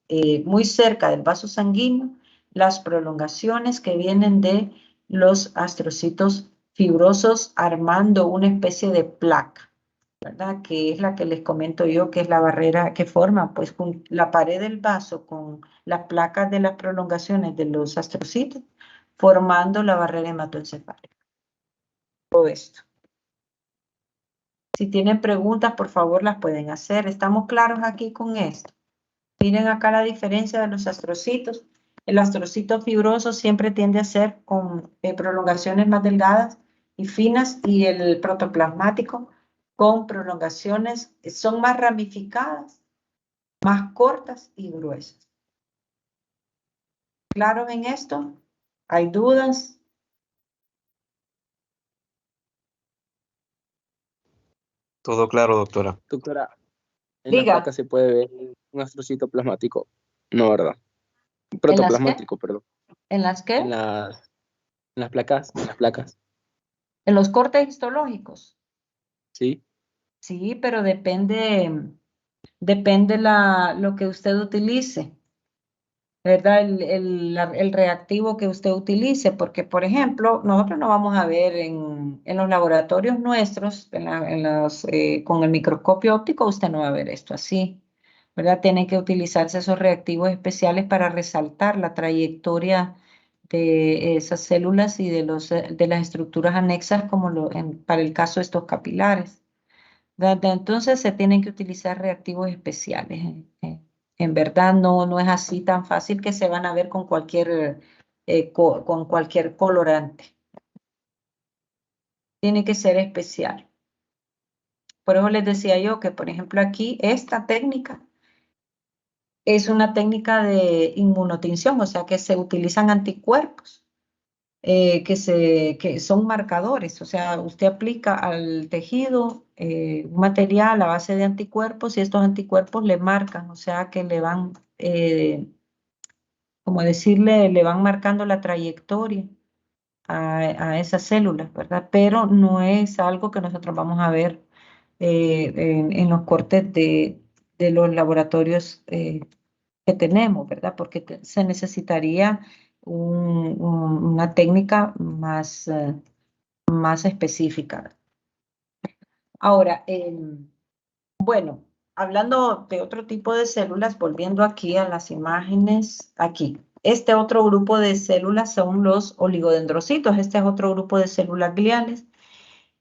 muy cerca del vaso sanguíneo, las prolongaciones que vienen de los astrocitos fibrosos armando una especie de placa. ¿verdad? Que es la que les comento yo, que es la barrera que forma, pues, la pared del vaso con las placas de las prolongaciones de los astrocitos, formando la barrera hematoencefálica. Todo esto. Si tienen preguntas, por favor, las pueden hacer. ¿Estamos claros aquí con esto? Miren acá la diferencia de los astrocitos. El astrocito fibroso siempre tiende a ser con prolongaciones más delgadas y finas, y el protoplasmático con prolongaciones, son más ramificadas, más cortas y gruesas. ¿Claro en esto? ¿Hay dudas? Todo claro, doctora. Doctora, en las Diga. placas se puede ver un astrocito plasmático. No, ¿verdad? ¿En las qué? Protoplasmático, perdón. ¿En las qué? En las placas, En los cortes histológicos. ¿sí? Sí, pero depende lo que usted utilice, ¿verdad? El reactivo que usted utilice, porque, por ejemplo, nosotros no vamos a ver en los laboratorios nuestros, con el microscopio óptico, usted no va a ver esto así, ¿verdad? Tienen que utilizarse esos reactivos especiales para resaltar la trayectoria de esas células y de las estructuras anexas, como para el caso de estos capilares. Entonces se tienen que utilizar reactivos especiales. En verdad no es así tan fácil que se van a ver con cualquier colorante. Tiene que ser especial. Por eso les decía yo que, por ejemplo, aquí esta técnica es una técnica de inmunotinción, o sea que se utilizan anticuerpos. Que son marcadores, o sea, usted aplica al tejido un material a base de anticuerpos y estos anticuerpos le marcan, o sea, que le van, como decirle, le van marcando la trayectoria a esas células, ¿verdad? Pero no es algo que nosotros vamos a ver en los cortes de los laboratorios que tenemos, ¿verdad? Porque se necesitaría una técnica más específica. Ahora, bueno, hablando de otro tipo de células, volviendo aquí a las imágenes, aquí. Este otro grupo de células son los oligodendrocitos. Este es otro grupo de células gliales.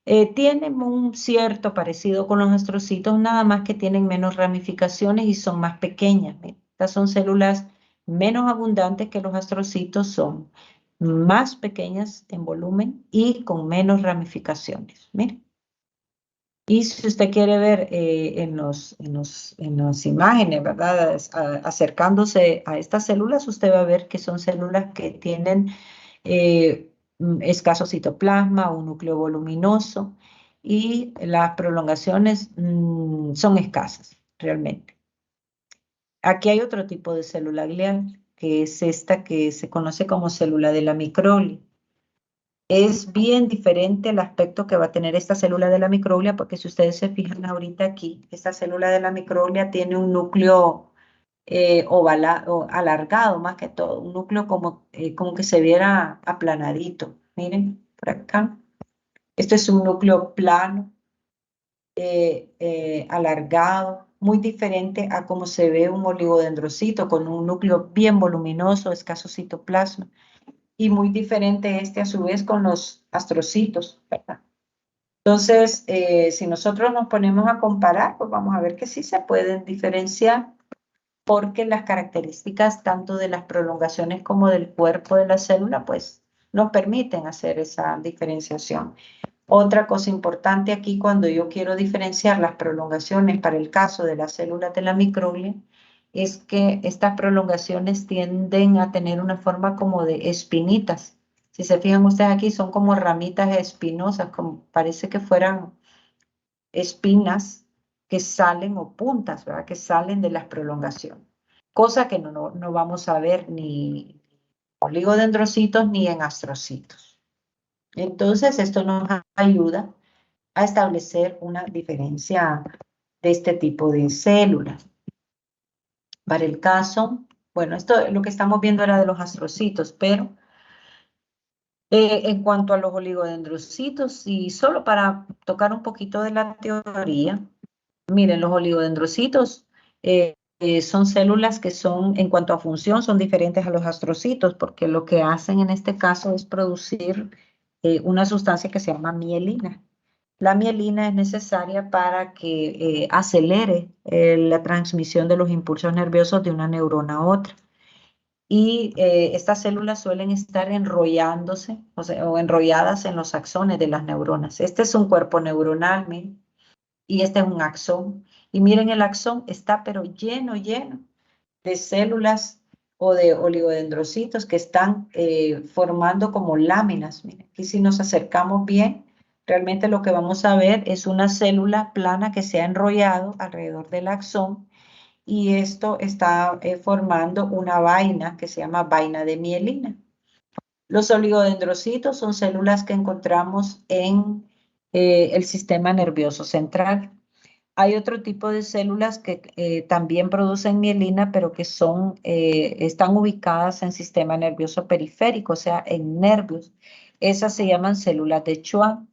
Tienen un cierto parecido con los astrocitos, nada más que tienen menos ramificaciones y son más pequeñas. Estas son células menos abundantes que los astrocitos, son más pequeñas en volumen y con menos ramificaciones. Miren. Y si usted quiere ver en las imágenes, ¿verdad? Acercándose a estas células, usted va a ver que son células que tienen escaso citoplasma, un núcleo voluminoso, y las prolongaciones son escasas, realmente. Aquí hay otro tipo de célula glial, que es esta que se conoce como célula de la microglia. Es bien diferente el aspecto que va a tener esta célula de la microglia, porque si ustedes se fijan ahorita aquí, esta célula de la microglia tiene un núcleo ovalado, alargado más que todo, un núcleo como que se viera aplanadito. Miren, por acá. Este es un núcleo plano, alargado, muy diferente a cómo se ve un oligodendrocito con un núcleo bien voluminoso, escaso citoplasma. Y muy diferente a su vez con los astrocitos, ¿verdad? Entonces, si nosotros nos ponemos a comparar, pues vamos a ver que sí se pueden diferenciar, porque las características tanto de las prolongaciones como del cuerpo de la célula, pues nos permiten hacer esa diferenciación. Otra cosa importante aquí, cuando yo quiero diferenciar las prolongaciones para el caso de las células de la microglia, es que estas prolongaciones tienden a tener una forma como de espinitas. Si se fijan ustedes aquí, son como ramitas espinosas, como parece que fueran espinas que salen, o puntas, ¿verdad? Que salen de las prolongaciones. Cosa que no vamos a ver ni en oligodendrocitos ni en astrocitos. Entonces, esto nos ayuda a establecer una diferencia de este tipo de células. Para el caso, bueno, esto lo que estamos viendo era de los astrocitos, pero En cuanto a los oligodendrocitos, y solo para tocar un poquito de la teoría, miren, los oligodendrocitos son células que son, en cuanto a función, son diferentes a los astrocitos, porque lo que hacen en este caso es producir una sustancia que se llama mielina. La mielina es necesaria para que acelere la transmisión de los impulsos nerviosos de una neurona a otra. Y estas células suelen estar enrollándose, o enrolladas en los axones de las neuronas. Este es un cuerpo neuronal, miren, y este es un axón. Y miren, el axón está pero lleno de células o de oligodendrocitos que están formando como láminas. Miren, aquí si nos acercamos bien, realmente lo que vamos a ver es una célula plana que se ha enrollado alrededor del axón, y esto está formando una vaina que se llama vaina de mielina. Los oligodendrocitos son células que encontramos en el sistema nervioso central. Hay otro tipo de células que también producen mielina, pero que están ubicadas en sistema nervioso periférico, o sea, en nervios. Esas se llaman células de Schwann.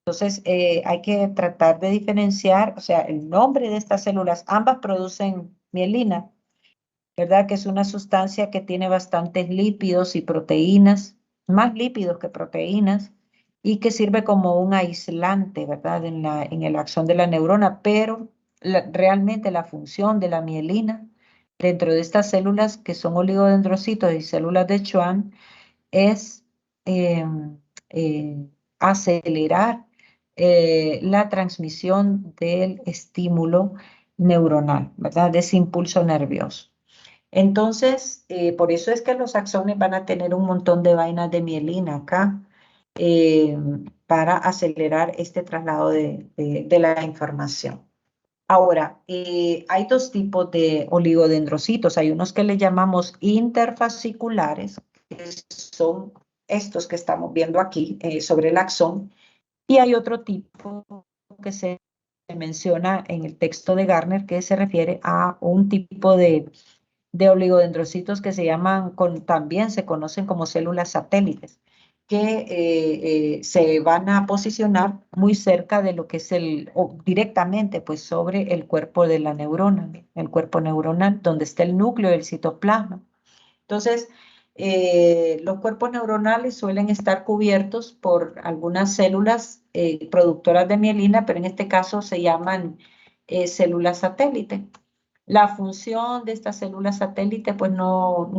Entonces, hay que tratar de diferenciar, o sea, el nombre de estas células. Ambas producen mielina, ¿verdad? Que es una sustancia que tiene bastantes lípidos y proteínas, más lípidos que proteínas, y que sirve como un aislante, ¿verdad? En el axón de la neurona, pero realmente la función de la mielina dentro de estas células que son oligodendrocitos y células de Schwann es eh, eh, acelerar la transmisión del estímulo neuronal, ¿verdad? De ese impulso nervioso. Entonces, por eso es que los axones van a tener un montón de vainas de mielina acá eh, para acelerar este traslado de la información. Ahora, hay dos tipos de oligodendrocitos. Hay unos que le llamamos interfasciculares, que son estos que estamos viendo aquí sobre el axón, y hay otro tipo que se menciona en el texto de Garner, que se refiere a un tipo de oligodendrocitos que se llaman, también se conocen como células satélites, que se van a posicionar muy cerca de lo que es o directamente pues sobre el cuerpo de la neurona, el cuerpo neuronal, donde está el núcleo del citoplasma. Entonces, los cuerpos neuronales suelen estar cubiertos por algunas células productoras de mielina, pero en este caso se llaman células satélite. La función de estas células satélite pues no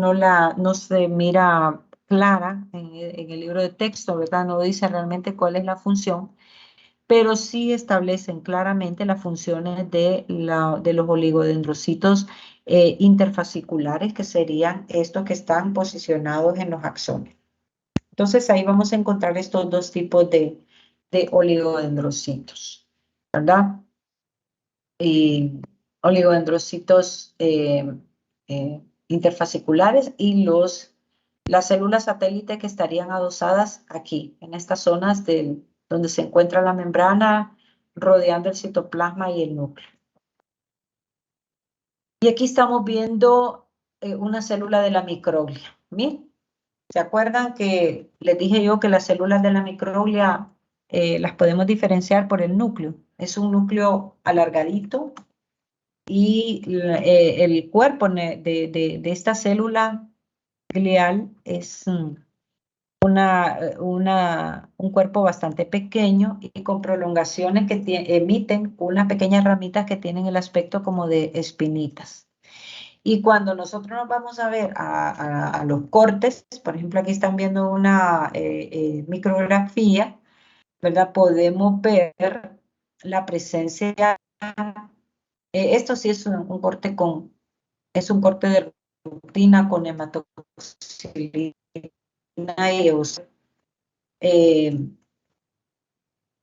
se mira clara en el libro de texto, ¿verdad? No dice realmente cuál es la función, pero sí establecen claramente las funciones de los oligodendrocitos interfasciculares, que serían estos que están posicionados en los axones. Entonces ahí vamos a encontrar estos dos tipos de oligodendrocitos, ¿verdad? Oligodendrocitos interfasciculares y las células satélite que estarían adosadas aquí, en estas zonas donde se encuentra la membrana rodeando el citoplasma y el núcleo. Y aquí estamos viendo una célula de la microglia. Miren, ¿se acuerdan que les dije yo que las células de la microglia las podemos diferenciar por el núcleo? Es un núcleo alargadito, y el cuerpo de esta célula glial es un cuerpo bastante pequeño y con prolongaciones que emiten unas pequeñas ramitas que tienen el aspecto como de espinitas. Y cuando nosotros nos vamos a ver a los cortes, por ejemplo, aquí están viendo una micrografía, ¿verdad? Podemos ver la presencia. Esto sí es un corte de rutina con hematoxilina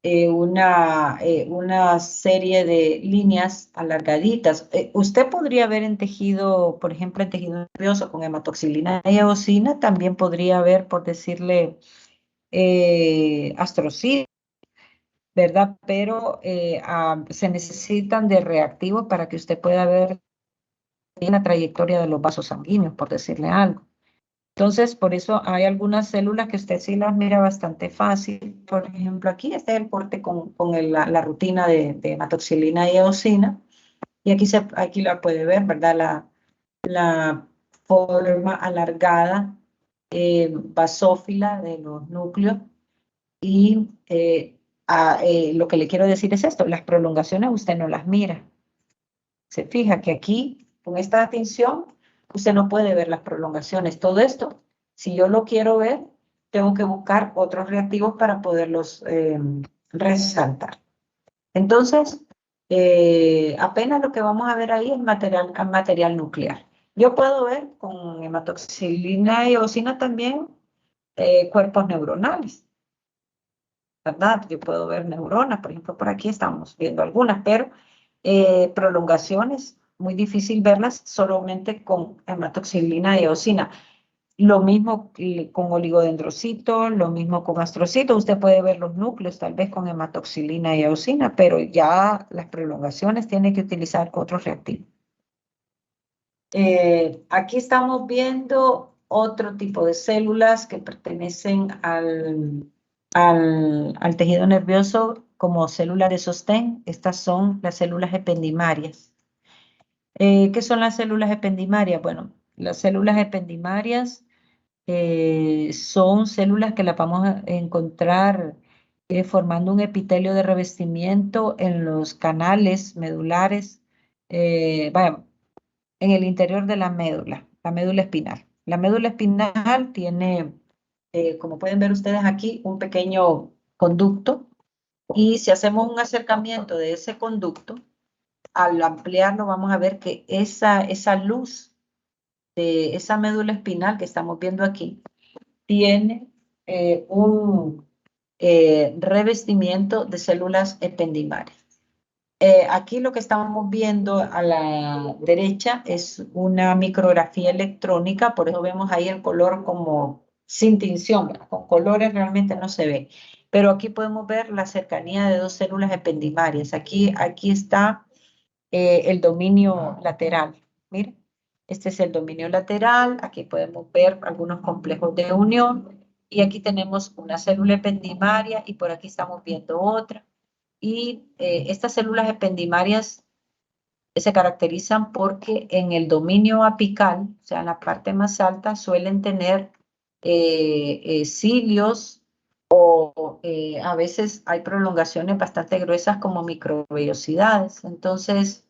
y una serie de líneas alargaditas. Usted podría ver en tejido, por ejemplo, en tejido nervioso con hematoxilina y eosina, también podría haber, por decirle, astrocitos, ¿verdad? Pero se necesitan de reactivos para que usted pueda ver la trayectoria de los vasos sanguíneos, por decirle algo. Entonces, por eso hay algunas células que usted sí las mira bastante fácil. Por ejemplo, aquí este es el corte con la rutina de hematoxilina y eosina. Y aquí la puede ver, ¿verdad? La forma alargada, basófila de los núcleos. Y lo que le quiero decir es esto, las prolongaciones usted no las mira. Se fija que aquí, con esta tinción, usted no puede ver las prolongaciones. Todo esto, si yo lo quiero ver, tengo que buscar otros reactivos para poderlos resaltar. Entonces, apenas lo que vamos a ver ahí es material nuclear. Yo puedo ver con hematoxilina y eosina también cuerpos neuronales, ¿verdad? Yo puedo ver neuronas, por ejemplo, por aquí estamos viendo algunas, pero prolongaciones, muy difícil verlas solamente con hematoxilina y eosina. Lo mismo con oligodendrocitos, lo mismo con astrocitos. Usted puede ver los núcleos tal vez con hematoxilina y eosina, pero ya las prolongaciones tiene que utilizar otros reactivos. Aquí estamos viendo otro tipo de células que pertenecen al tejido nervioso como células de sostén. Estas son las células ependimarias. ¿Qué son las células ependimarias? Bueno, las células ependimarias son células que las vamos a encontrar formando un epitelio de revestimiento en los canales medulares, vaya, en el interior de la médula espinal. La médula espinal tiene, como pueden ver ustedes aquí, un pequeño conducto, y si hacemos un acercamiento de ese conducto, al ampliarlo vamos a ver que esa luz de esa médula espinal que estamos viendo aquí tiene un revestimiento de células ependimarias. Aquí lo que estamos viendo a la derecha es una micrografía electrónica, por eso vemos ahí el color como sin tinción, ¿verdad? Con colores realmente no se ve. Pero aquí podemos ver la cercanía de dos células ependimarias. Aquí está el dominio lateral. Miren, este es el dominio lateral. Aquí podemos ver algunos complejos de unión. Y aquí tenemos una célula ependimaria y por aquí estamos viendo otra. Y estas células ependimarias se caracterizan porque en el dominio apical, o sea, en la parte más alta, suelen tener cilios o a veces hay prolongaciones bastante gruesas como microvellosidades. Entonces,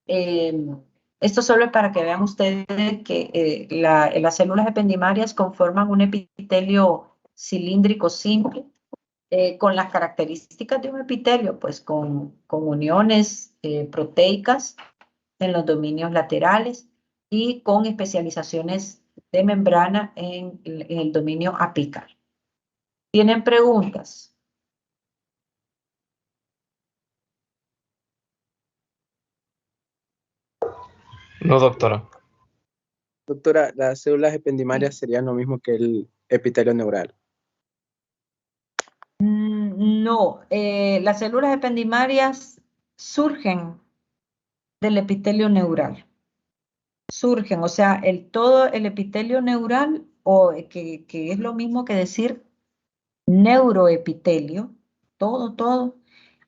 esto solo es para que vean ustedes que las células ependimarias conforman un epitelio cilíndrico simple con las características de un epitelio, pues con uniones proteicas en los dominios laterales y con especializaciones de membrana en el dominio apical. ¿Tienen preguntas? No, doctora. Doctora, las células ependimarias serían lo mismo que el epitelio neural. No, las células ependimarias surgen del epitelio neural. Surgen, o sea, todo el epitelio neural, o que es lo mismo que decir neuroepitelio, todo.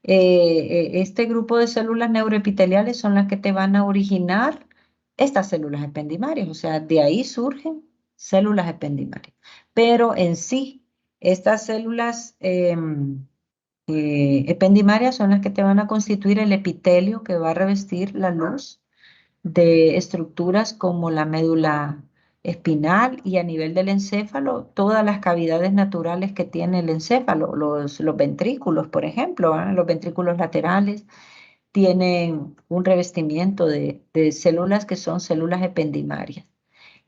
Este grupo de células neuroepiteliales son las que te van a originar estas células ependimarias, o sea, de ahí surgen células ependimarias. Pero en sí, estas células ependimarias son las que te van a constituir el epitelio que va a revestir la luz de estructuras como la médula espinal y a nivel del encéfalo, todas las cavidades naturales que tiene el encéfalo, los ventrículos, por ejemplo, los ventrículos laterales tienen un revestimiento de células que son células ependimarias.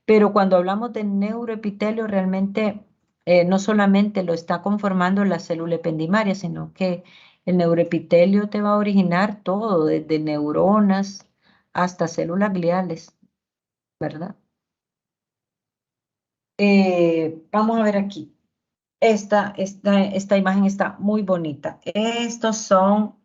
Pero cuando hablamos de neuroepitelio, realmente no solamente lo está conformando la célula ependimaria, sino que el neuroepitelio te va a originar todo, desde neuronas hasta células gliales, ¿verdad? Vamos a ver aquí. Esta imagen está muy bonita. Estos son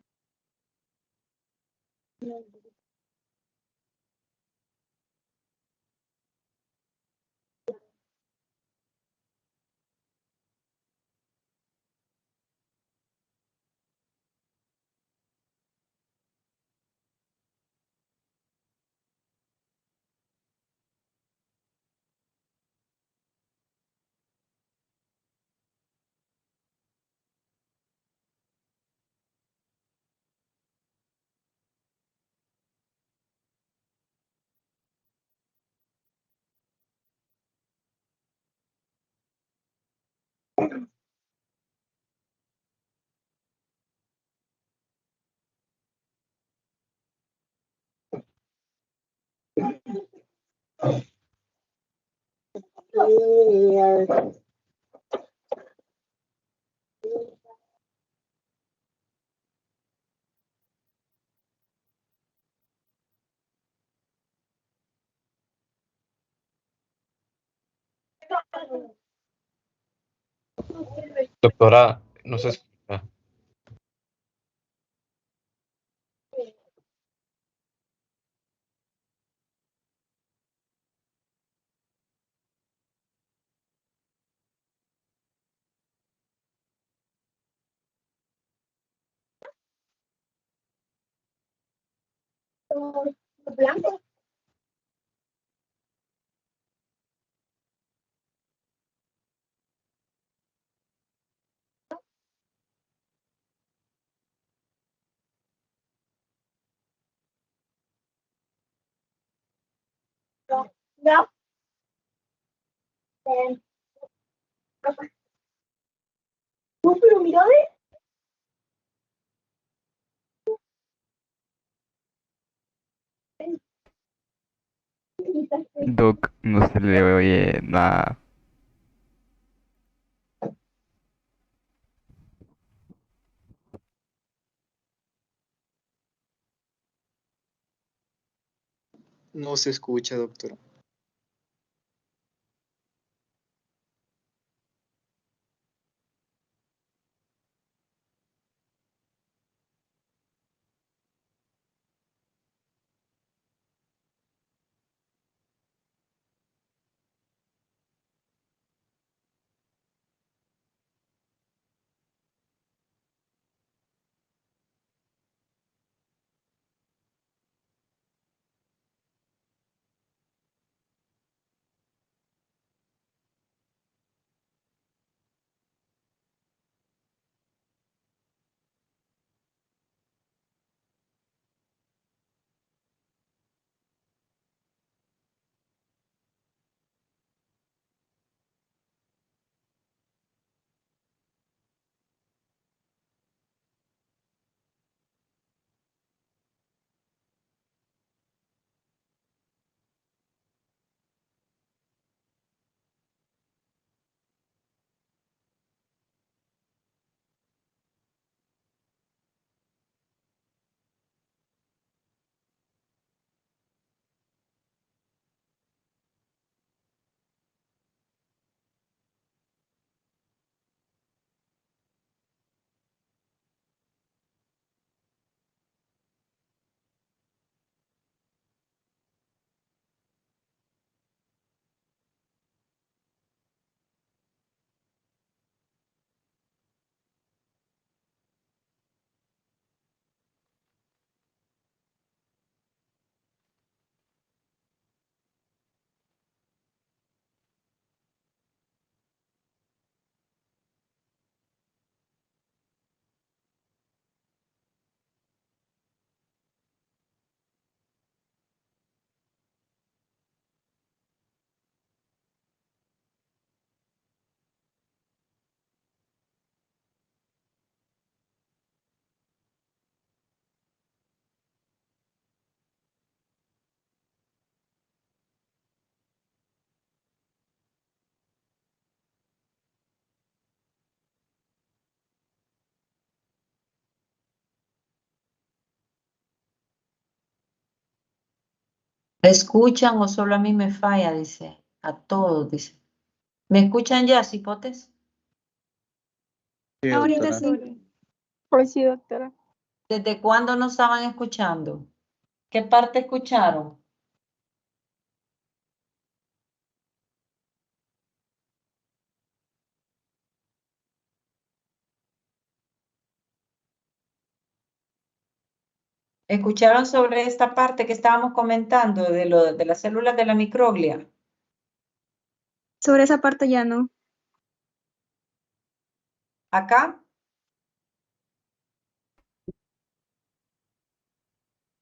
Doctora, no se escucha. Doc, no se le oye nada. No se escucha, doctora. ¿Me escuchan o solo a mí me falla? Dice. A todos, dice. ¿Me escuchan ya, cipotes? Sí, Ahorita doctora. sí. Pues sí, doctora. ¿Desde cuándo no estaban escuchando? ¿Qué parte escucharon? ¿Escucharon sobre esta parte que estábamos comentando de las células de la microglia? Sobre esa parte ya no. ¿Acá?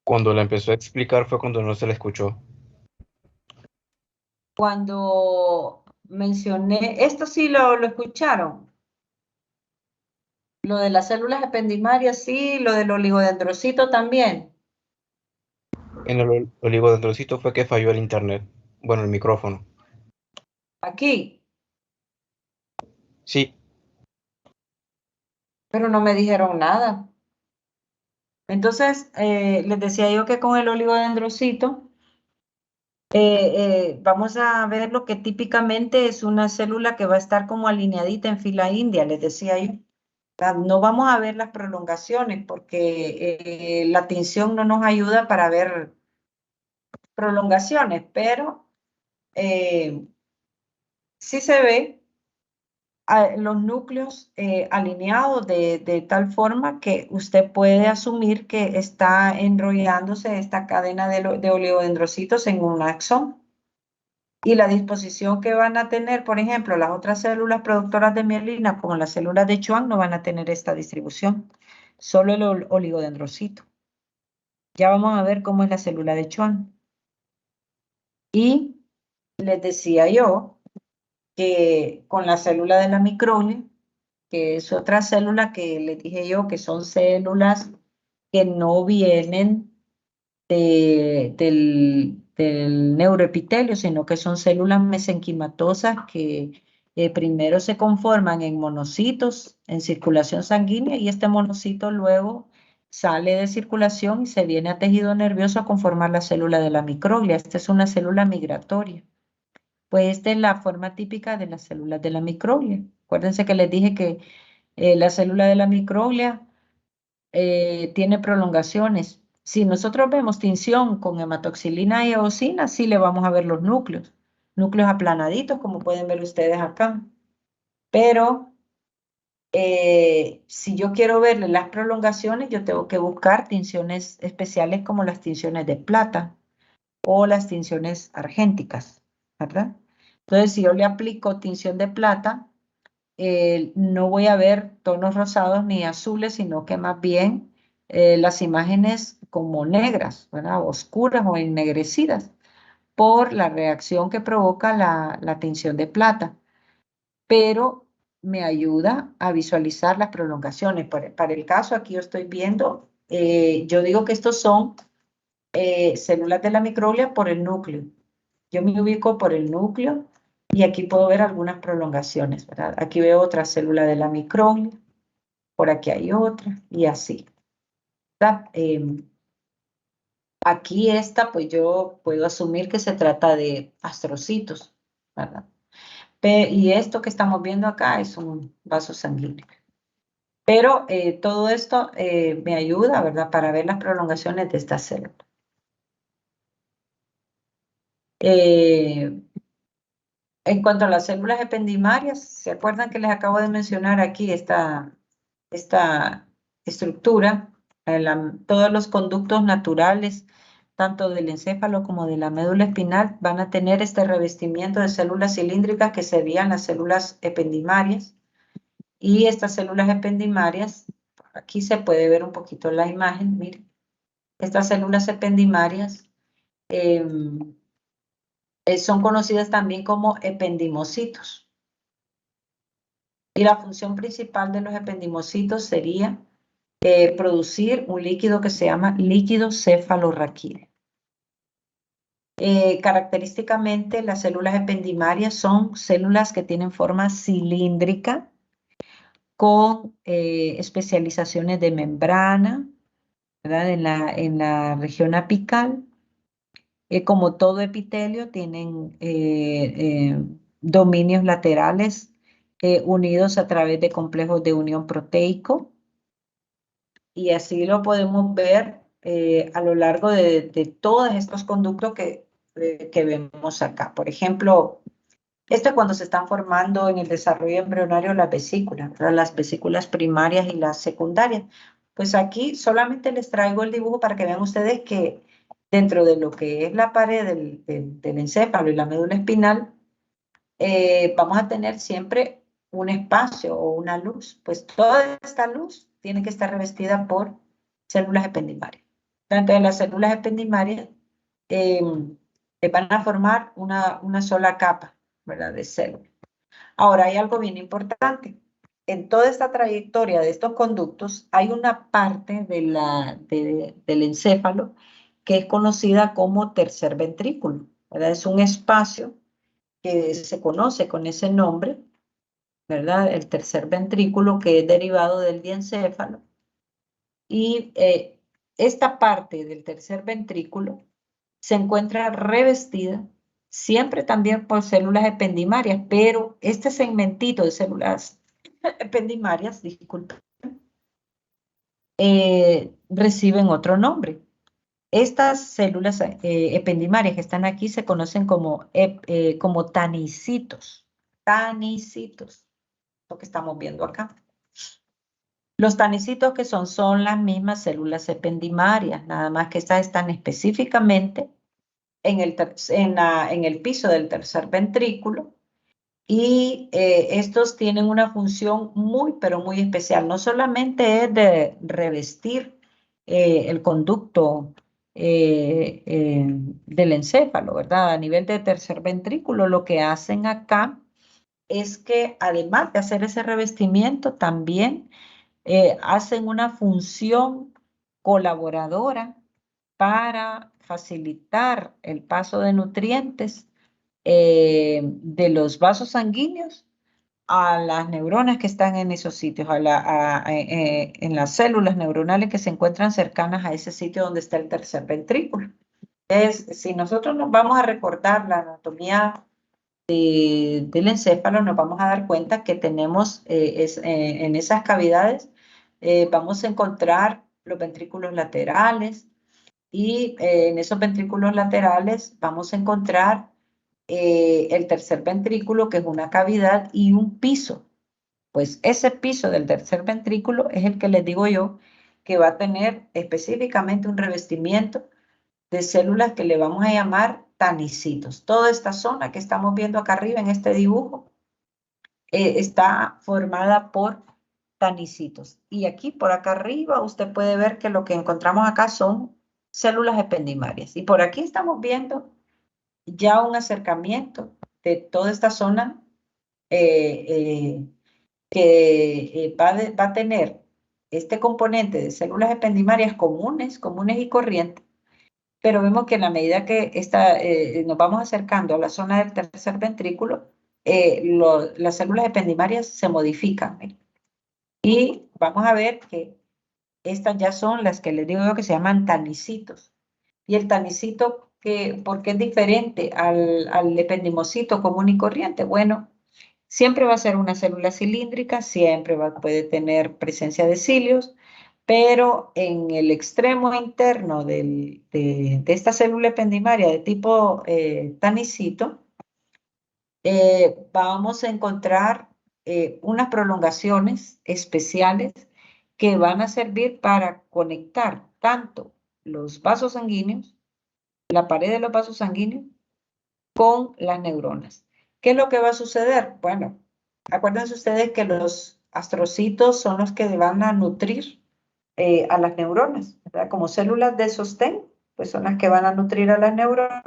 Cuando la empezó a explicar fue cuando no se le escuchó. Cuando mencioné, esto sí lo escucharon. Lo de las células ependimarias, sí, lo del oligodendrocito también. En el oligodendrocito fue que falló el internet. Bueno, el micrófono. Aquí, Sí, pero no me dijeron nada. Entonces, les decía yo que con el oligodendrocito vamos a ver lo que típicamente es una célula que va a estar como alineadita en fila india, les decía yo. No vamos a ver las prolongaciones porque la tinción no nos ayuda para ver prolongaciones, pero sí se ve los núcleos alineados de tal forma que usted puede asumir que está enrollándose esta cadena de oligodendrocitos en un axón. Y la disposición que van a tener, por ejemplo, las otras células productoras de mielina, como las células de Schwann, no van a tener esta distribución, solo el oligodendrocito. Ya vamos a ver cómo es la célula de Schwann. Y les decía yo que con la célula de la microglia, que es otra célula que les dije yo que son células que no vienen del neuroepitelio, sino que son células mesenquimatosas que primero se conforman en monocitos en circulación sanguínea y este monocito luego sale de circulación y se viene a tejido nervioso a conformar la célula de la microglia. Esta es una célula migratoria. Pues esta es la forma típica de las células de la microglia. Acuérdense que les dije que la célula de la microglia tiene prolongaciones. Si nosotros vemos tinción con hematoxilina y eosina, sí le vamos a ver los núcleos. Núcleos aplanaditos, como pueden ver ustedes acá. Pero si yo quiero verle las prolongaciones, yo tengo que buscar tinciones especiales como las tinciones de plata o las tinciones argénticas, ¿verdad? Entonces, si yo le aplico tinción de plata, no voy a ver tonos rosados ni azules, sino que más bien las imágenes como negras, ¿verdad? Oscuras o ennegrecidas por la reacción que provoca la tinción de plata. Pero me ayuda a visualizar las prolongaciones. Para el caso, aquí yo estoy viendo, yo digo que estos son células de la microglia por el núcleo. Yo me ubico por el núcleo y aquí puedo ver algunas prolongaciones, ¿verdad? Aquí veo otra célula de la microglia, por aquí hay otra y así. Aquí esta, pues yo puedo asumir que se trata de astrocitos, ¿verdad? Y esto que estamos viendo acá es un vaso sanguíneo. Pero todo esto me ayuda, ¿verdad? Para ver las prolongaciones de esta célula. En cuanto a las células ependimarias, ¿se acuerdan que les acabo de mencionar aquí esta estructura? Todos los conductos naturales, tanto del encéfalo como de la médula espinal, van a tener este revestimiento de células cilíndricas que serían las células ependimarias. Y estas células ependimarias, aquí se puede ver un poquito la imagen, miren. Estas células ependimarias son conocidas también como ependimocitos. Y la función principal de los ependimocitos sería producir un líquido que se llama líquido cefalorraquídeo. Característicamente, las células ependimarias son células que tienen forma cilíndrica con especializaciones de membrana, ¿verdad? En la región apical. Como todo epitelio, tienen dominios laterales unidos a través de complejos de unión proteico. Y así lo podemos ver a lo largo de todos estos conductos que vemos acá. Por ejemplo, esto es cuando se están formando en el desarrollo embrionario las vesículas, ¿verdad? Las vesículas primarias y las secundarias. Pues aquí solamente les traigo el dibujo para que vean ustedes que dentro de lo que es la pared del encéfalo y la médula espinal, vamos a tener siempre un espacio o una luz. Pues toda esta luz tiene que estar revestida por células ependimarias. Entonces las células ependimarias van a formar una sola capa, ¿verdad? De células. Ahora hay algo bien importante. En toda esta trayectoria de estos conductos hay una parte del encéfalo que es conocida como tercer ventrículo, ¿verdad? Es un espacio que se conoce con ese nombre, ¿verdad? El tercer ventrículo, que es derivado del diencéfalo. Y esta parte del tercer ventrículo se encuentra revestida siempre también por células ependimarias, pero este segmentito de células ependimarias, disculpen, reciben otro nombre. Estas células ependimarias que están aquí se conocen como tanicitos. Tanicitos, lo que estamos viendo acá. Los tanicitos que son las mismas células ependimarias, nada más que estas están específicamente en el piso del tercer ventrículo, y estos tienen una función muy, pero muy especial. No solamente es de revestir el conducto del encéfalo, ¿verdad? A nivel de tercer ventrículo, lo que hacen acá es que además de hacer ese revestimiento, también hacen una función colaboradora para facilitar el paso de nutrientes de los vasos sanguíneos a las neuronas que están en esos sitios, en las células neuronales que se encuentran cercanas a ese sitio donde está el tercer ventrículo. Si nosotros nos vamos a recordar la anatomía del encéfalo, nos vamos a dar cuenta que tenemos en esas cavidades, vamos a encontrar los ventrículos laterales, y en esos ventrículos laterales vamos a encontrar el tercer ventrículo, que es una cavidad, y un piso. Pues ese piso del tercer ventrículo es el que les digo yo que va a tener específicamente un revestimiento de células que le vamos a llamar tanicitos. Toda esta zona que estamos viendo acá arriba en este dibujo está formada por tanicitos. Y aquí por acá arriba usted puede ver que lo que encontramos acá son células ependimarias. Y por aquí estamos viendo ya un acercamiento de toda esta zona que va a tener este componente de células ependimarias comunes y corrientes, pero vemos que en la medida que nos vamos acercando a la zona del tercer ventrículo, las células ependimarias se modifican. Y vamos a ver que estas ya son las que les digo yo que se llaman tanicitos. Y el tanicito, ¿por qué es diferente al ependimocito común y corriente? Bueno, siempre va a ser una célula cilíndrica, siempre puede tener presencia de cilios, pero en el extremo interno de esta célula ependimaria de tipo tanicito, vamos a encontrar unas prolongaciones especiales que van a servir para conectar tanto los vasos sanguíneos, la pared de los vasos sanguíneos, con las neuronas. ¿Qué es lo que va a suceder? Bueno, acuérdense ustedes que los astrocitos son los que van a nutrir a las neuronas, ¿verdad? Como células de sostén, pues son las que van a nutrir a las neuronas,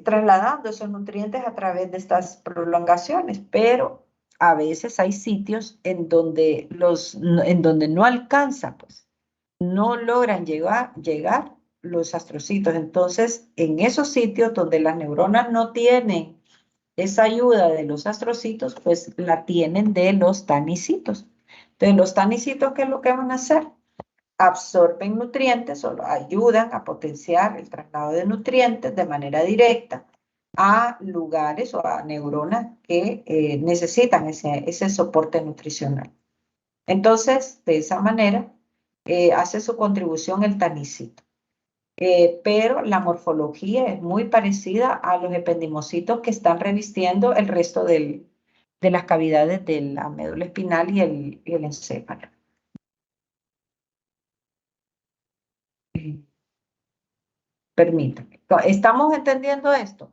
trasladando esos nutrientes a través de estas prolongaciones, pero a veces hay sitios en donde no alcanza, pues, no logran llegar los astrocitos. Entonces, en esos sitios donde las neuronas no tienen esa ayuda de los astrocitos, pues la tienen de los tanicitos. Entonces, los tanicitos, ¿qué es lo que van a hacer? Absorben nutrientes o ayudan a potenciar el traslado de nutrientes de manera directa a lugares o a neuronas que necesitan ese soporte nutricional. Entonces, de esa manera, hace su contribución el tanicito. Pero la morfología es muy parecida a los ependimocitos que están revistiendo el resto de las cavidades de la médula espinal y el encéfalo. Permítanme. ¿Estamos entendiendo esto?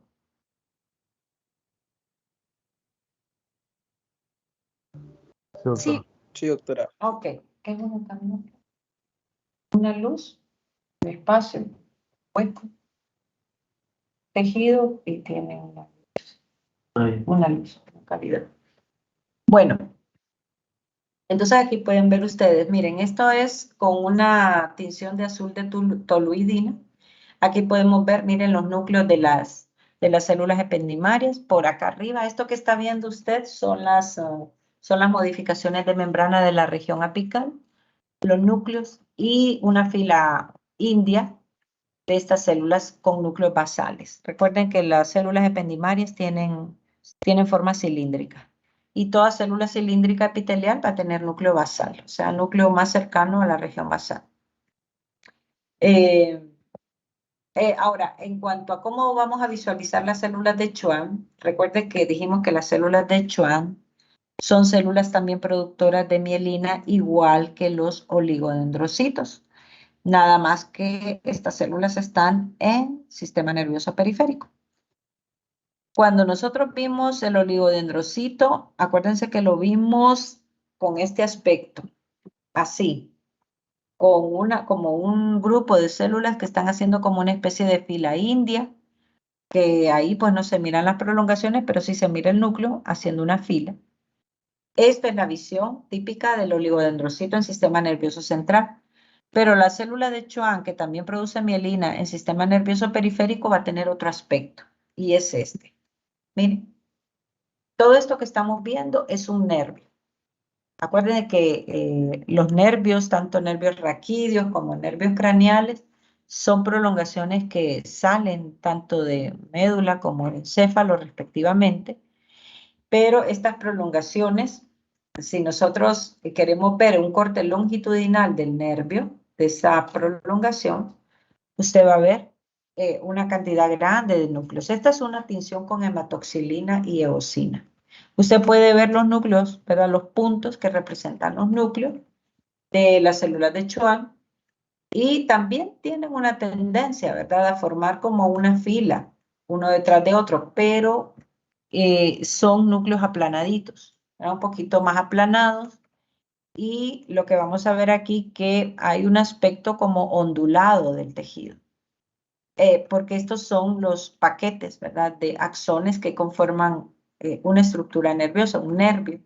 Sí. Sí, doctora. Ok. ¿Qué es un camino? Una luz, un espacio, hueco, tejido y tiene una luz, una calidad. Bueno, entonces aquí pueden ver ustedes, miren, esto es con una tinción de azul de toluidina. Aquí podemos ver, miren, los núcleos de las de las células ependimarias. Por acá arriba, esto que está viendo usted son las modificaciones de membrana de la región apical, los núcleos y una fila india de estas células con núcleos basales. Recuerden que las células ependimarias tienen forma cilíndrica y toda célula cilíndrica epitelial va a tener núcleo basal, o sea, núcleo más cercano a la región basal. Ahora, en cuanto a cómo vamos a visualizar las células de Schwann, recuerden que dijimos que las células de Schwann son células también productoras de mielina, igual que los oligodendrocitos. Nada más que estas células están en sistema nervioso periférico. Cuando nosotros vimos el oligodendrocito, acuérdense que lo vimos con este aspecto, así, como un grupo de células que están haciendo como una especie de fila india, que ahí pues no se miran las prolongaciones, pero sí se mira el núcleo haciendo una fila. Esta es la visión típica del oligodendrocito en sistema nervioso central. Pero la célula de Schwann, que también produce mielina en sistema nervioso periférico, va a tener otro aspecto, y es este. Miren, todo esto que estamos viendo es un nervio. Acuérdense que los nervios, tanto nervios raquídeos como nervios craneales, son prolongaciones que salen tanto de médula como de encéfalo respectivamente, pero estas prolongaciones, si nosotros queremos ver un corte longitudinal del nervio, de esa prolongación, usted va a ver una cantidad grande de núcleos. Esta es una tinción con hematoxilina y eosina. Usted puede ver los núcleos, ¿verdad? Los puntos que representan los núcleos de las células de Schwann, y también tienen una tendencia, ¿verdad?, a formar como una fila, uno detrás de otro, pero son núcleos aplanaditos, ¿verdad? Un poquito más aplanados. Y lo que vamos a ver aquí, que hay un aspecto como ondulado del tejido, porque estos son los paquetes, ¿verdad?, de axones que conforman una estructura nerviosa, un nervio.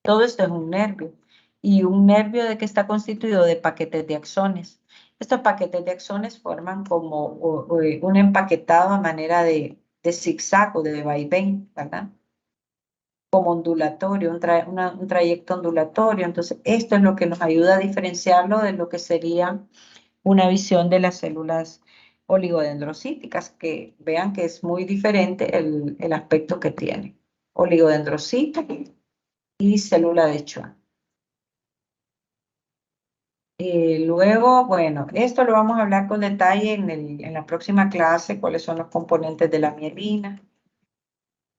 Todo esto es un nervio. ¿Y un nervio de qué está constituido? De paquetes de axones. Estos paquetes de axones forman como un empaquetado a manera de zigzag o de vaivén, ¿verdad? Como ondulatorio, un trayecto ondulatorio. Entonces, esto es lo que nos ayuda a diferenciarlo de lo que sería una visión de las células oligodendrocíticas, que vean que es muy diferente el aspecto que tiene. Oligodendrocito y célula de Schwann. Luego, bueno, esto lo vamos a hablar con detalle en la próxima clase, cuáles son los componentes de la mielina.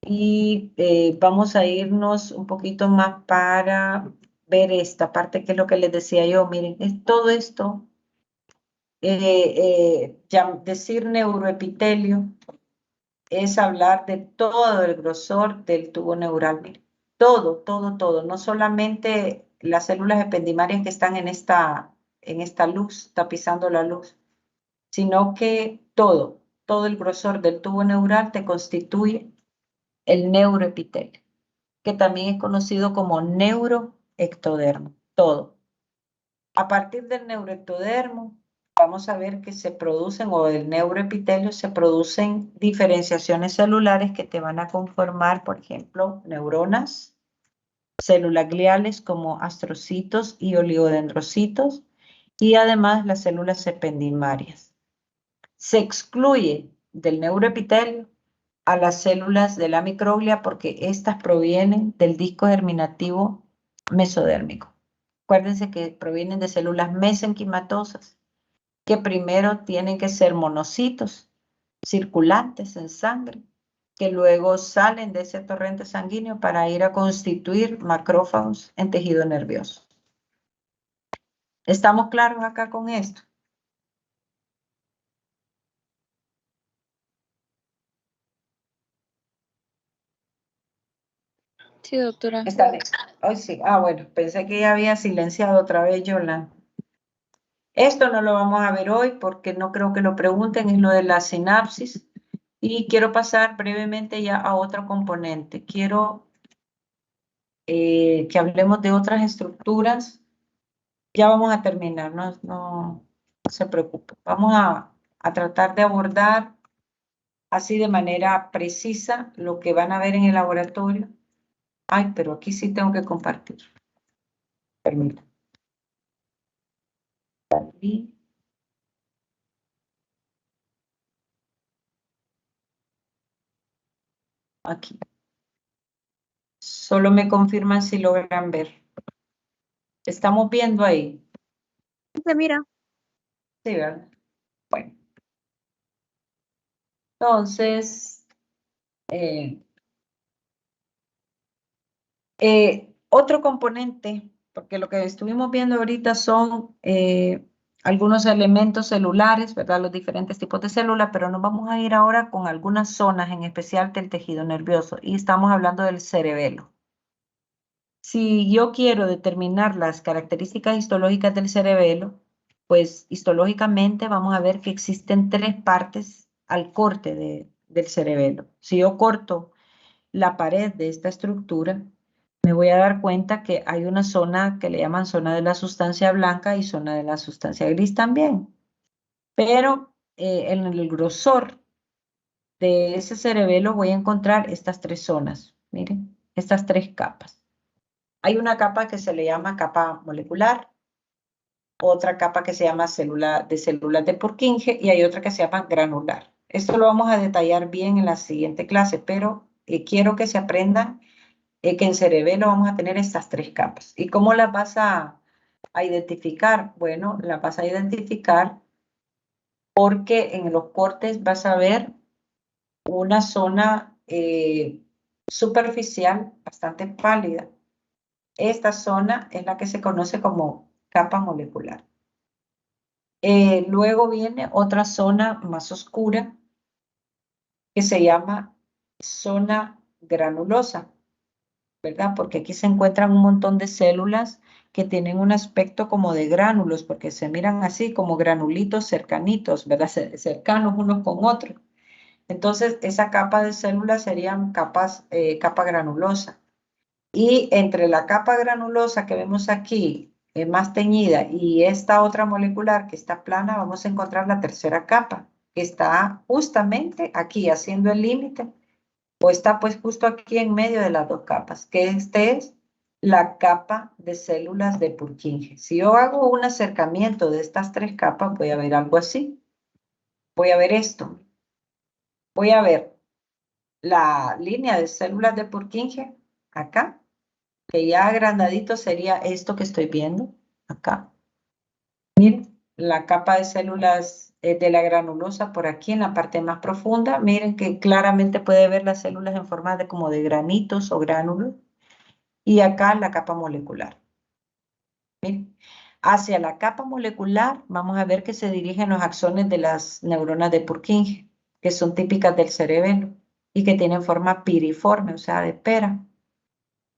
Y vamos a irnos un poquito más para ver esta parte, que es lo que les decía yo. Miren, es todo esto, decir neuroepitelio es hablar de todo el grosor del tubo neural. Miren, todo, no solamente las células ependimarias que están en esta luz, tapizando la luz, sino que todo el grosor del tubo neural te constituye el neuroepitelio, que también es conocido como neuroectodermo, todo. A partir del neuroectodermo, vamos a ver que se producen, o del neuroepitelio, se producen diferenciaciones celulares que te van a conformar, por ejemplo, neuronas, células gliales como astrocitos y oligodendrocitos, y además las células ependimarias. Se excluye del neuroepitelio a las células de la microglia porque estas provienen del disco germinativo mesodérmico. Acuérdense que provienen de células mesenquimatosas, que primero tienen que ser monocitos circulantes en sangre, que luego salen de ese torrente sanguíneo para ir a constituir macrófagos en tejido nervioso. ¿Estamos claros acá con esto? Sí, doctora. Está bien. Ay, sí. Ah, bueno, pensé que ya había silenciado otra vez, Yolanda. Esto no lo vamos a ver hoy porque no creo que lo pregunten, es lo de la sinapsis. Y quiero pasar brevemente ya a otro componente. Quiero que hablemos de otras estructuras. Ya vamos a terminar, no se preocupe. Vamos a tratar de abordar así de manera precisa lo que van a ver en el laboratorio. Ay, pero aquí sí tengo que compartir. Permítanme. Aquí. Solo me confirman si logran ver. ¿Estamos viendo ahí? Se mira. Sí, ¿verdad? Bueno. Entonces, otro componente, porque lo que estuvimos viendo ahorita son algunos elementos celulares, ¿verdad? Los diferentes tipos de células, pero nos vamos a ir ahora con algunas zonas, en especial del tejido nervioso, y estamos hablando del cerebelo. Si yo quiero determinar las características histológicas del cerebelo, pues histológicamente vamos a ver que existen 3 partes al corte del cerebelo. Si yo corto la pared de esta estructura, me voy a dar cuenta que hay una zona que le llaman zona de la sustancia blanca y zona de la sustancia gris también. Pero en el grosor de ese cerebelo voy a encontrar estas 3 zonas. Miren, estas 3 capas. Hay una capa que se le llama capa molecular, otra capa que se llama células de Purkinje y hay otra que se llama granular. Esto lo vamos a detallar bien en la siguiente clase, pero quiero que se aprendan que en cerebelo vamos a tener estas 3 capas. ¿Y cómo las vas a identificar? Bueno, las vas a identificar porque en los cortes vas a ver una zona superficial bastante pálida. Esta zona es la que se conoce como capa molecular. Luego viene otra zona más oscura que se llama zona granulosa, ¿verdad? Porque aquí se encuentran un montón de células que tienen un aspecto como de gránulos, porque se miran así como granulitos cercanitos, ¿verdad? Cercanos unos con otros. Entonces, esa capa de células serían capa granulosa. Y entre la capa granulosa que vemos aquí, más teñida, y esta otra molecular que está plana, vamos a encontrar la tercera capa, que está justamente aquí, haciendo el límite, o está pues justo aquí en medio de las 2 capas, que es la capa de células de Purkinje. Si yo hago un acercamiento de estas 3 capas, voy a ver algo así. Voy a ver esto. Voy a ver la línea de células de Purkinje acá, que ya agrandadito sería esto que estoy viendo acá. Miren, la capa de células de la granulosa por aquí en la parte más profunda. Miren que claramente puede ver las células en forma de como de granitos o gránulos. Y acá la capa molecular. Miren, hacia la capa molecular vamos a ver que se dirigen los axones de las neuronas de Purkinje, que son típicas del cerebelo y que tienen forma piriforme, o sea, de pera.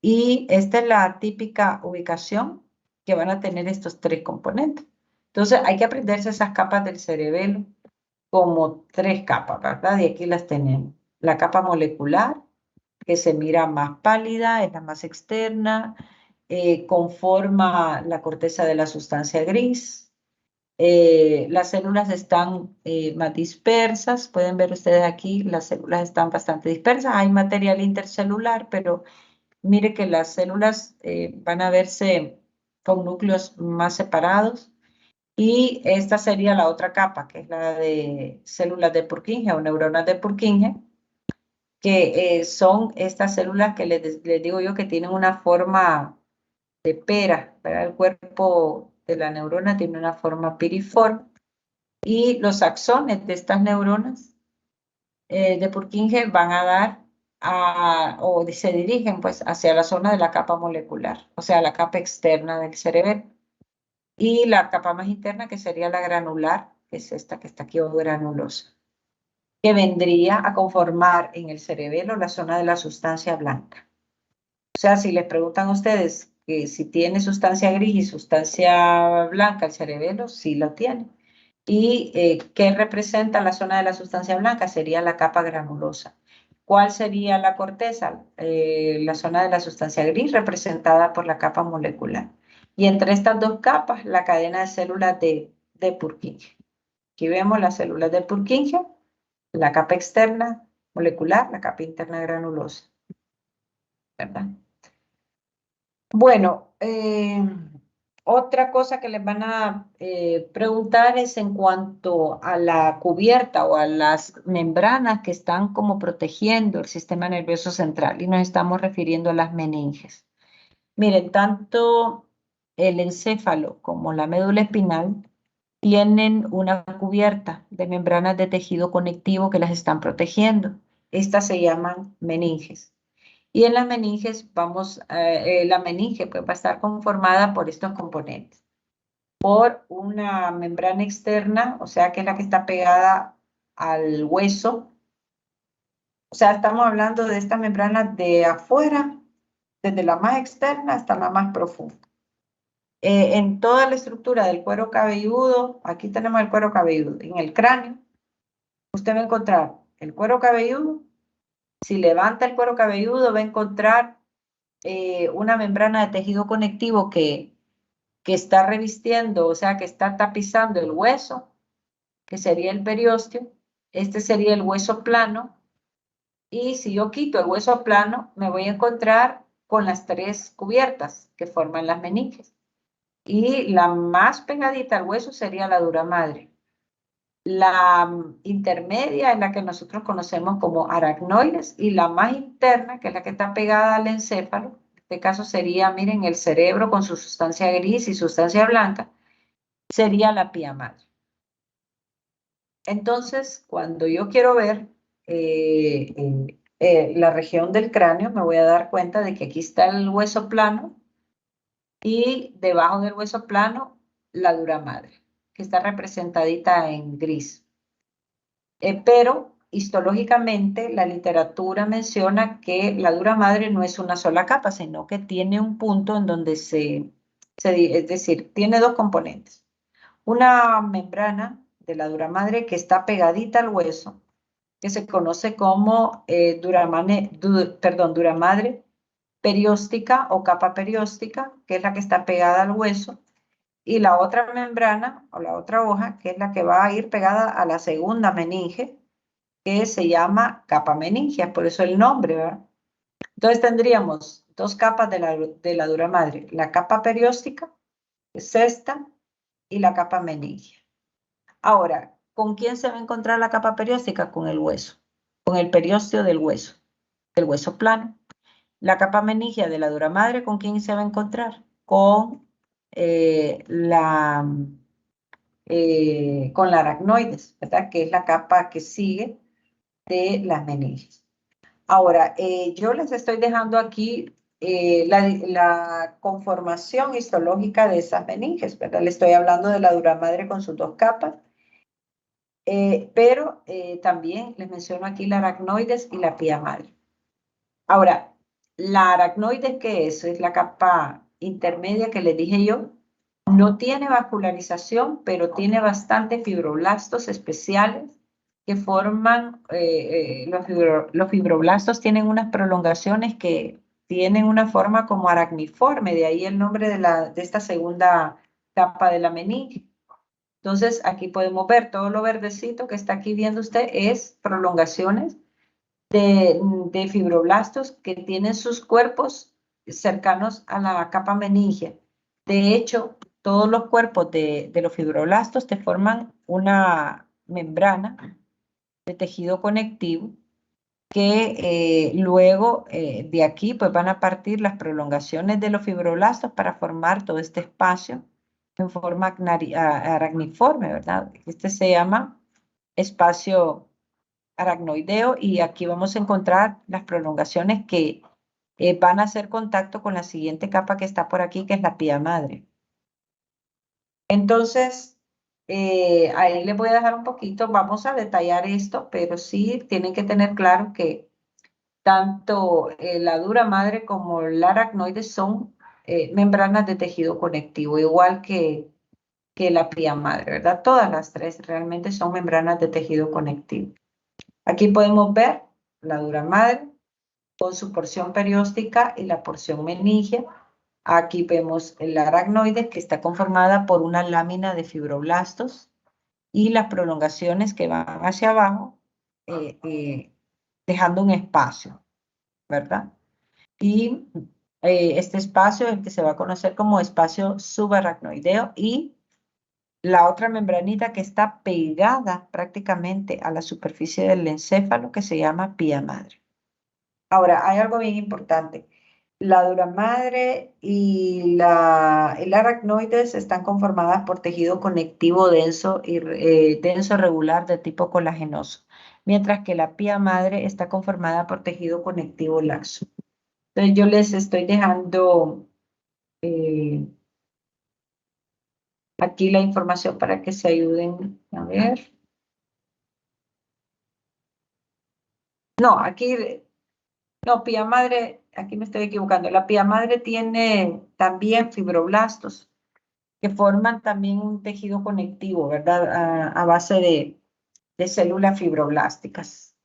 Y esta es la típica ubicación que van a tener estos 3 componentes. Entonces hay que aprenderse esas capas del cerebelo como 3 capas, ¿verdad? Y aquí las tenemos. La capa molecular, que se mira más pálida, es la más externa, conforma la corteza de la sustancia gris. Las células están más dispersas, pueden ver ustedes aquí, las células están bastante dispersas, hay material intercelular, pero mire que las células van a verse con núcleos más separados y esta sería la otra capa, que es la de células de Purkinje o neuronas de Purkinje, que son estas células que les digo yo que tienen una forma de pera, ¿verdad? El cuerpo de la neurona tiene una forma piriforme y los axones de estas neuronas de Purkinje van a dar o se dirigen pues hacia la zona de la capa molecular, o sea, la capa externa del cerebelo. Y la capa más interna que sería la granular, que es esta que está aquí, o granulosa, que vendría a conformar en el cerebelo la zona de la sustancia blanca. O sea, si les preguntan a ustedes que si tiene sustancia gris y sustancia blanca el cerebelo, sí lo tiene. ¿Y qué representa la zona de la sustancia blanca? Sería la capa granulosa. ¿Cuál sería la corteza? La zona de la sustancia gris representada por la capa molecular. Y entre estas 2 capas, la cadena de células de Purkinje. Aquí vemos las células de Purkinje La capa externa molecular, la capa interna granulosa, ¿verdad? Bueno, otra cosa que les van a preguntar es en cuanto a la cubierta o a las membranas que están como protegiendo el sistema nervioso central, y nos estamos refiriendo a las meninges. Miren, tanto el encéfalo como la médula espinal tienen una cubierta de membranas de tejido conectivo que las están protegiendo. Estas se llaman meninges. Y en las meninges la meninge pues, va a estar conformada por estos componentes. Por una membrana externa, o sea, que es la que está pegada al hueso. O sea, estamos hablando de esta membrana de afuera, desde la más externa hasta la más profunda. En toda la estructura del cuero cabelludo, aquí tenemos el cuero cabelludo, en el cráneo, usted va a encontrar el cuero cabelludo. Si levanta el cuero cabelludo, va a encontrar una membrana de tejido conectivo que está revistiendo, o sea, que está tapizando el hueso, que sería el periósteo. Este sería el hueso plano. Y si yo quito el hueso plano, me voy a encontrar con las tres cubiertas que forman las meninges. Y la más pegadita al hueso sería la dura madre. La intermedia es la que nosotros conocemos como aracnoides, y la más interna, que es la que está pegada al encéfalo, en este caso sería, miren, el cerebro con su sustancia gris y sustancia blanca, sería la pía madre. Entonces, cuando yo quiero ver la región del cráneo, me voy a dar cuenta de que aquí está el hueso plano y debajo del hueso plano la dura madre, que está representadita en gris. Pero histológicamente la literatura menciona que la dura madre no es una sola capa, sino que tiene un punto en donde es decir, tiene dos componentes. Una membrana de la dura madre que está pegadita al hueso, que se conoce como dura madre perióstica o capa perióstica, que es la que está pegada al hueso, y la otra membrana o la otra hoja, que es la que va a ir pegada a la segunda meninge, que se llama capa meningea, por eso el nombre, ¿verdad? Entonces tendríamos dos capas de la dura madre, la capa perióstica, que es esta, y la capa meningea. Ahora, ¿con quién se va a encontrar la capa perióstica? Con el hueso, con el periósteo del hueso plano. La capa meningea de la dura madre, ¿con quién se va a encontrar? Con la aracnoides, ¿verdad? Que es la capa que sigue de las meninges. Ahora, yo les estoy dejando aquí la conformación histológica de esas meninges, ¿verdad? Le estoy hablando de la dura madre con sus dos capas, pero también les menciono aquí la aracnoides y la pía madre. Ahora, la aracnoides, ¿qué es? Es la capa intermedia que les dije yo. No tiene vascularización, pero tiene bastantes fibroblastos especiales que forman, los fibroblastos tienen unas prolongaciones que tienen una forma como aracniforme, de ahí el nombre de esta segunda capa de la meninge. Entonces, aquí podemos ver todo lo verdecito que está aquí viendo usted es prolongaciones de fibroblastos que tienen sus cuerpos cercanos a la capa meningea. De hecho, todos los cuerpos de los fibroblastos te forman una membrana de tejido conectivo que luego de aquí pues van a partir las prolongaciones de los fibroblastos para formar todo este espacio en forma aracniforme, ¿verdad? Este se llama espacio aracnoideo, y aquí vamos a encontrar las prolongaciones que van a hacer contacto con la siguiente capa que está por aquí, que es la pía madre. Entonces, ahí les voy a dejar un poquito, vamos a detallar esto, pero sí tienen que tener claro que tanto la dura madre como la aracnoide son membranas de tejido conectivo, igual que la pía madre, ¿verdad? Todas las tres realmente son membranas de tejido conectivo. Aquí podemos ver la dura madre con su porción perióstica y la porción meningea. Aquí vemos la aracnoide, que está conformada por una lámina de fibroblastos, y las prolongaciones que van hacia abajo dejando un espacio, ¿verdad? Y este espacio es el que se va a conocer como espacio subaracnoideo, y la otra membranita que está pegada prácticamente a la superficie del encéfalo, que se llama pía madre. Ahora, hay algo bien importante. La dura madre y el aracnoides están conformadas por tejido conectivo denso y denso regular de tipo colagenoso, mientras que la pía madre está conformada por tejido conectivo laxo. Entonces yo les estoy dejando aquí la información para que se ayuden a ver. No, aquí, no, pía madre, aquí me estoy equivocando. La pía madre tiene también fibroblastos, que forman también un tejido conectivo, ¿verdad? A base de células fibroblásticas.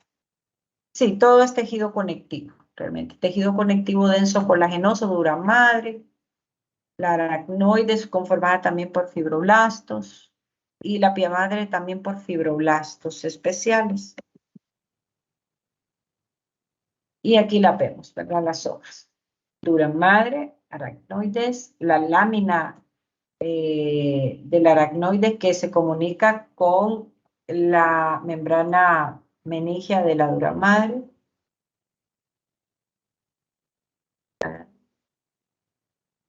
Sí, todo es tejido conectivo, realmente. Tejido conectivo denso colagenoso, dura madre. La aracnoides conformada también por fibroblastos. Y la pía madre también por fibroblastos especiales. Y aquí la vemos, ¿verdad? Las hojas. Dura madre, aracnoides, la lámina del aracnoide que se comunica con la membrana meningia de la dura madre.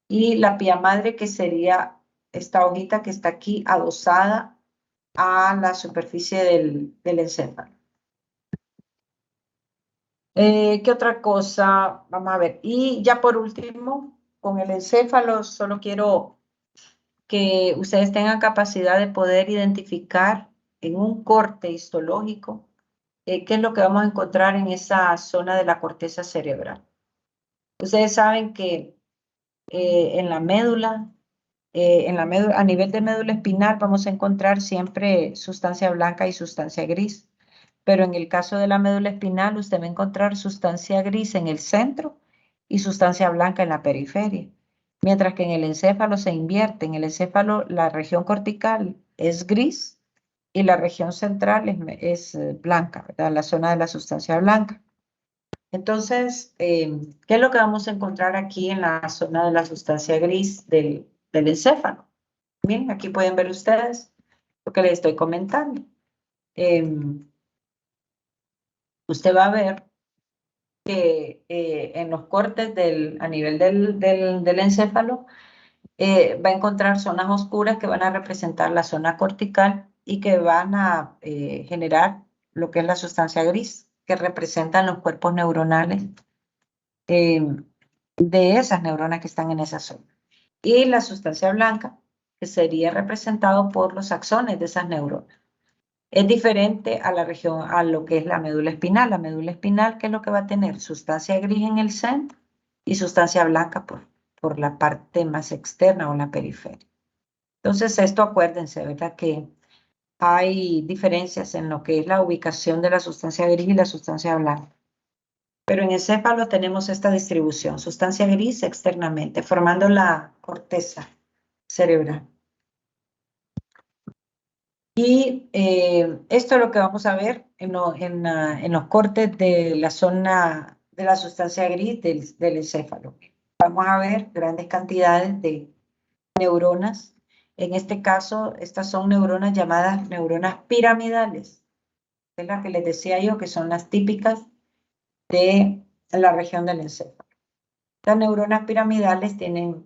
Y la pía madre, que sería esta hojita que está aquí adosada a la superficie del encéfalo. ¿Qué otra cosa? Vamos a ver. Y ya por último, con el encéfalo, solo quiero que ustedes tengan capacidad de poder identificar en un corte histológico qué es lo que vamos a encontrar en esa zona de la corteza cerebral. Ustedes saben que en la médula, a nivel de médula espinal, vamos a encontrar siempre sustancia blanca y sustancia gris. Pero en el caso de la médula espinal, usted va a encontrar sustancia gris en el centro y sustancia blanca en la periferia. Mientras que en el encéfalo se invierte. En el encéfalo la región cortical es gris y la región central es blanca, ¿verdad? La zona de la sustancia blanca. Entonces, ¿qué es lo que vamos a encontrar aquí en la zona de la sustancia gris del encéfalo? Bien, aquí pueden ver ustedes lo que les estoy comentando. Usted va a ver que en los cortes a nivel del encéfalo va a encontrar zonas oscuras que van a representar la zona cortical y que van a generar lo que es la sustancia gris, que representan los cuerpos neuronales de esas neuronas que están en esa zona. Y la sustancia blanca, que sería representado por los axones de esas neuronas. Es diferente a la región, a lo que es la médula espinal. La médula espinal, ¿qué es lo que va a tener? Sustancia gris en el centro y sustancia blanca por la parte más externa o la periferia. Entonces, esto acuérdense, ¿verdad? Que hay diferencias en lo que es la ubicación de la sustancia gris y la sustancia blanca. Pero en encéfalo tenemos esta distribución, sustancia gris externamente, formando la corteza cerebral. Y esto es lo que vamos a ver en los cortes de la zona de la sustancia gris del encéfalo. Vamos a ver grandes cantidades de neuronas. En este caso, estas son neuronas llamadas neuronas piramidales. Es la que les decía yo, que son las típicas de la región del encéfalo. Las neuronas piramidales tienen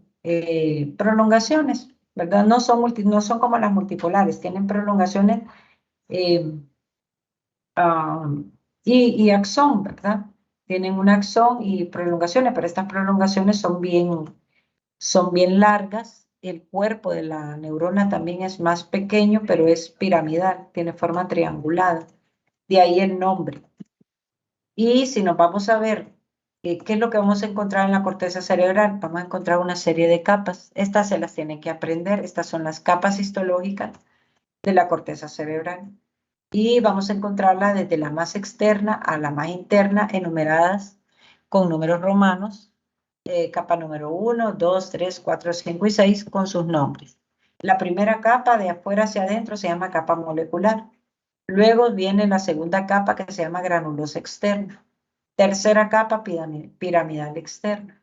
prolongaciones, ¿verdad? No son como las multipolares, tienen prolongaciones y axón, ¿verdad? Tienen un axón y prolongaciones, pero estas prolongaciones son bien largas. El cuerpo de la neurona también es más pequeño, pero es piramidal, tiene forma triangulada. De ahí el nombre. Y si nos vamos a ver qué es lo que vamos a encontrar en la corteza cerebral, vamos a encontrar una serie de capas. Estas se las tienen que aprender. Estas son las capas histológicas de la corteza cerebral. Y vamos a encontrarlas desde la más externa a la más interna, enumeradas con números romanos, capa número 1, 2, 3, 4, 5 y 6 con sus nombres. La primera capa de afuera hacia adentro se llama capa molecular. Luego viene la segunda capa que se llama granulosa externa. Tercera capa, piramidal externa.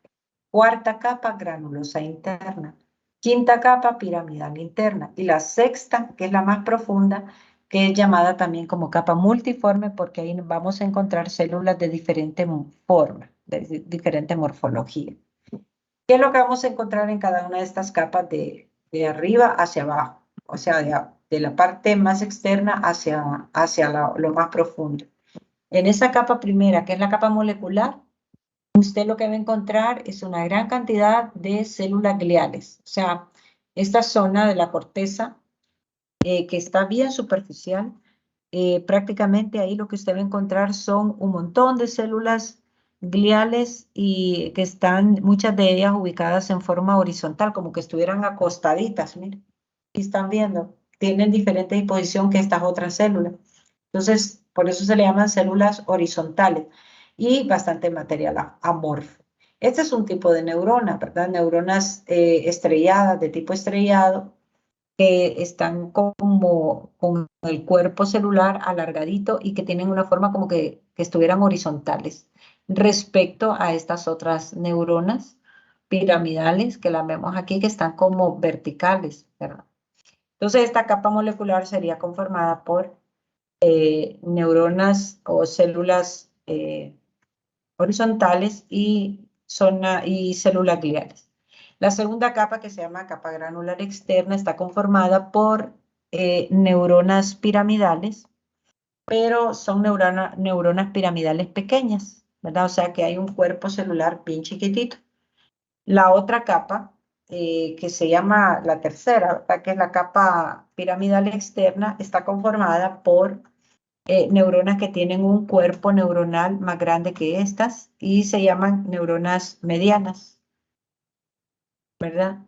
Cuarta capa, granulosa interna. Quinta capa, piramidal interna. Y la sexta, que es la más profunda, que es llamada también como capa multiforme, porque ahí vamos a encontrar células de diferente forma, de diferente morfología. ¿Qué es lo que vamos a encontrar en cada una de estas capas de arriba hacia abajo? O sea, de la parte más externa hacia lo más profundo. En esa capa primera, que es la capa molecular, usted lo que va a encontrar es una gran cantidad de células gliales. O sea, esta zona de la corteza que está bien superficial, prácticamente ahí lo que usted va a encontrar son un montón de células gliales y que están, muchas de ellas ubicadas en forma horizontal, como que estuvieran acostaditas, miren. Aquí están viendo, tienen diferente disposición que estas otras células. Entonces, por eso se le llaman células horizontales y bastante material amorfo. Este es un tipo de neurona, ¿verdad? Neuronas estrelladas, de tipo estrellado, que están como con el cuerpo celular alargadito y que tienen una forma como que estuvieran horizontales respecto a estas otras neuronas piramidales que las vemos aquí, que están como verticales, ¿verdad? Entonces, esta capa molecular sería conformada por neuronas o células horizontales y células gliales. La segunda capa, que se llama capa granular externa, está conformada por neuronas piramidales, pero son neuronas piramidales pequeñas, ¿verdad? O sea que hay un cuerpo celular bien chiquitito. La otra capa, que se llama la tercera, ¿verdad? Que es la capa piramidal externa, está conformada por neuronas que tienen un cuerpo neuronal más grande que estas y se llaman neuronas medianas, ¿verdad?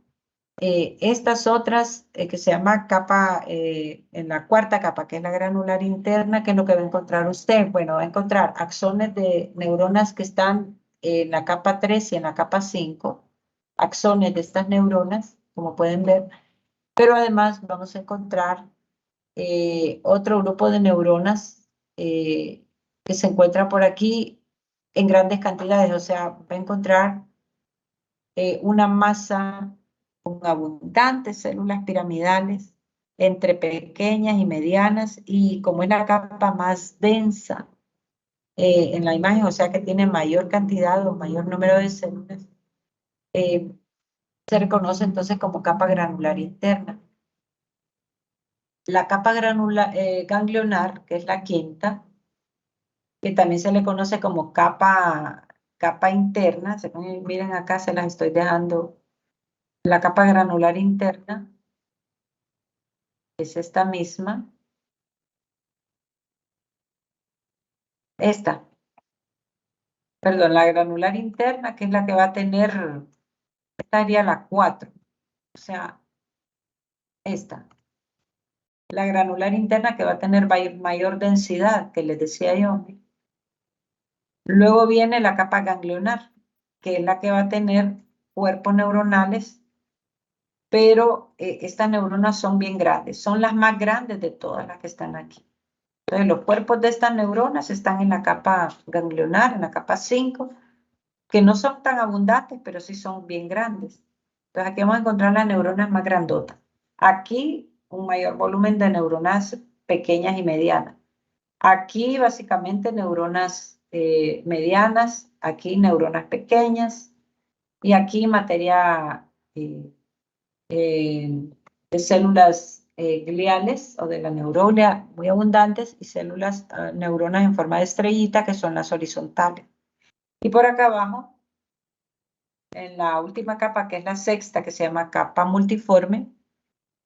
Estas otras que se llama capa, en la cuarta capa, que es la granular interna, ¿qué es lo que va a encontrar usted? Bueno, va a encontrar axones de neuronas que están en la capa 3 y en la capa 5, axones de estas neuronas, como pueden ver, pero además vamos a encontrar otro grupo de neuronas que se encuentra por aquí en grandes cantidades, o sea, va a encontrar una masa con abundantes células piramidales entre pequeñas y medianas, y como es la capa más densa en la imagen, o sea que tiene mayor cantidad o mayor número de células, se reconoce entonces como capa granular interna. La capa ganglionar, que es la quinta, que también se le conoce como capa interna, miren acá, se las estoy dejando, la capa granular interna, es esta misma, perdón, la granular interna, que es la que va a tener, esta sería la 4, o sea, esta. La granular interna que va a tener mayor densidad, que les decía yo. Luego viene la capa ganglionar, que es la que va a tener cuerpos neuronales, pero estas neuronas son bien grandes, son las más grandes de todas las que están aquí. Entonces, los cuerpos de estas neuronas están en la capa ganglionar, en la capa 5, que no son tan abundantes, pero sí son bien grandes. Entonces, aquí vamos a encontrar las neuronas más grandotas. Aquí, un mayor volumen de neuronas pequeñas y medianas. Aquí, básicamente, neuronas medianas, aquí neuronas pequeñas, y aquí materia de células gliales o de la neurona muy abundantes y células, neuronas en forma de estrellita, que son las horizontales. Y por acá abajo, en la última capa, que es la sexta, que se llama capa multiforme,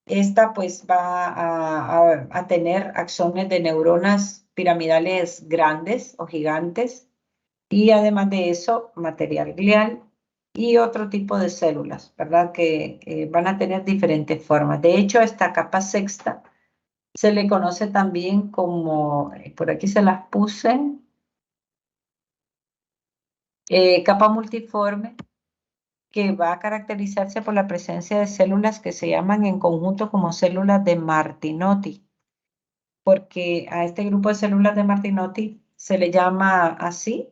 esta pues va a tener axones de neuronas piramidales grandes o gigantes, y además de eso, material glial y otro tipo de células, ¿verdad? Que van a tener diferentes formas. De hecho, esta capa sexta se le conoce también como, por aquí se las puse, capa multiforme, que va a caracterizarse por la presencia de células que se llaman en conjunto como células de Martinotti. porque a este grupo de células de Martinotti se le llama así,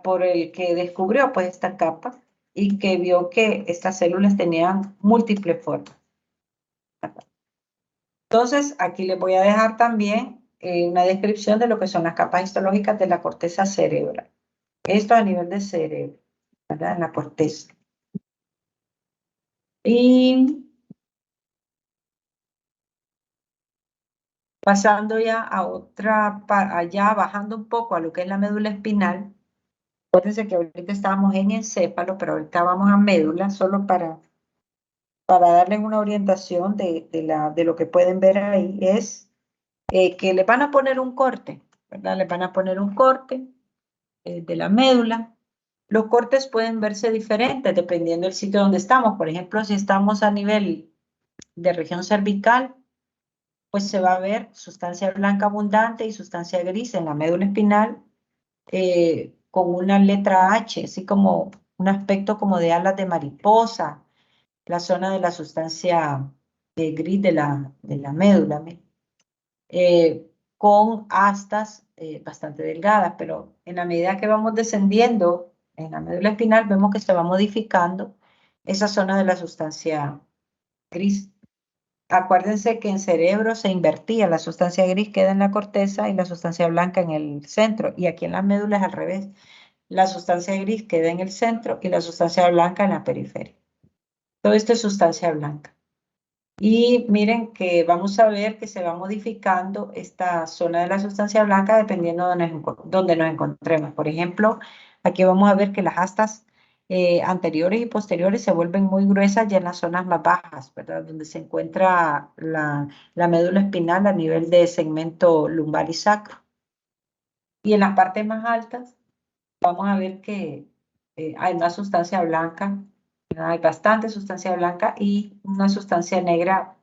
por el que descubrió pues esta capa y que vio que estas células tenían múltiples formas. Entonces, aquí les voy a dejar también una descripción de lo que son las capas histológicas de la corteza cerebral. Esto a nivel de cerebro, ¿verdad? En la corteza. Y pasando ya a otra, allá bajando un poco a lo que es la médula espinal. Acuérdense que ahorita estábamos en encéfalo, pero ahorita vamos a médula, solo para darles una orientación de lo que pueden ver ahí, es que le van a poner un corte, ¿verdad? Le van a poner un corte de la médula. Los cortes pueden verse diferentes dependiendo del sitio donde estamos. Por ejemplo, si estamos a nivel de región cervical, pues se va a ver sustancia blanca abundante y sustancia gris en la médula espinal con una letra H, así como un aspecto como de alas de mariposa, la zona de la sustancia gris de la médula, con astas bastante delgadas, pero en la medida que vamos descendiendo en la médula espinal, vemos que se va modificando esa zona de la sustancia gris. Acuérdense que en cerebro se invertía, la sustancia gris queda en la corteza y la sustancia blanca en el centro, y aquí en la médula es al revés. La sustancia gris queda en el centro y la sustancia blanca en la periferia. Todo esto es sustancia blanca. Y miren que vamos a ver que se va modificando esta zona de la sustancia blanca dependiendo de donde nos encontremos. Por ejemplo, aquí vamos a ver que las astas anteriores y posteriores se vuelven muy gruesas ya en las zonas más bajas, ¿verdad? Donde se encuentra la médula espinal a nivel de segmento lumbar y sacro. Y en las partes más altas vamos a ver que hay una sustancia blanca, hay bastante sustancia blanca y una sustancia negra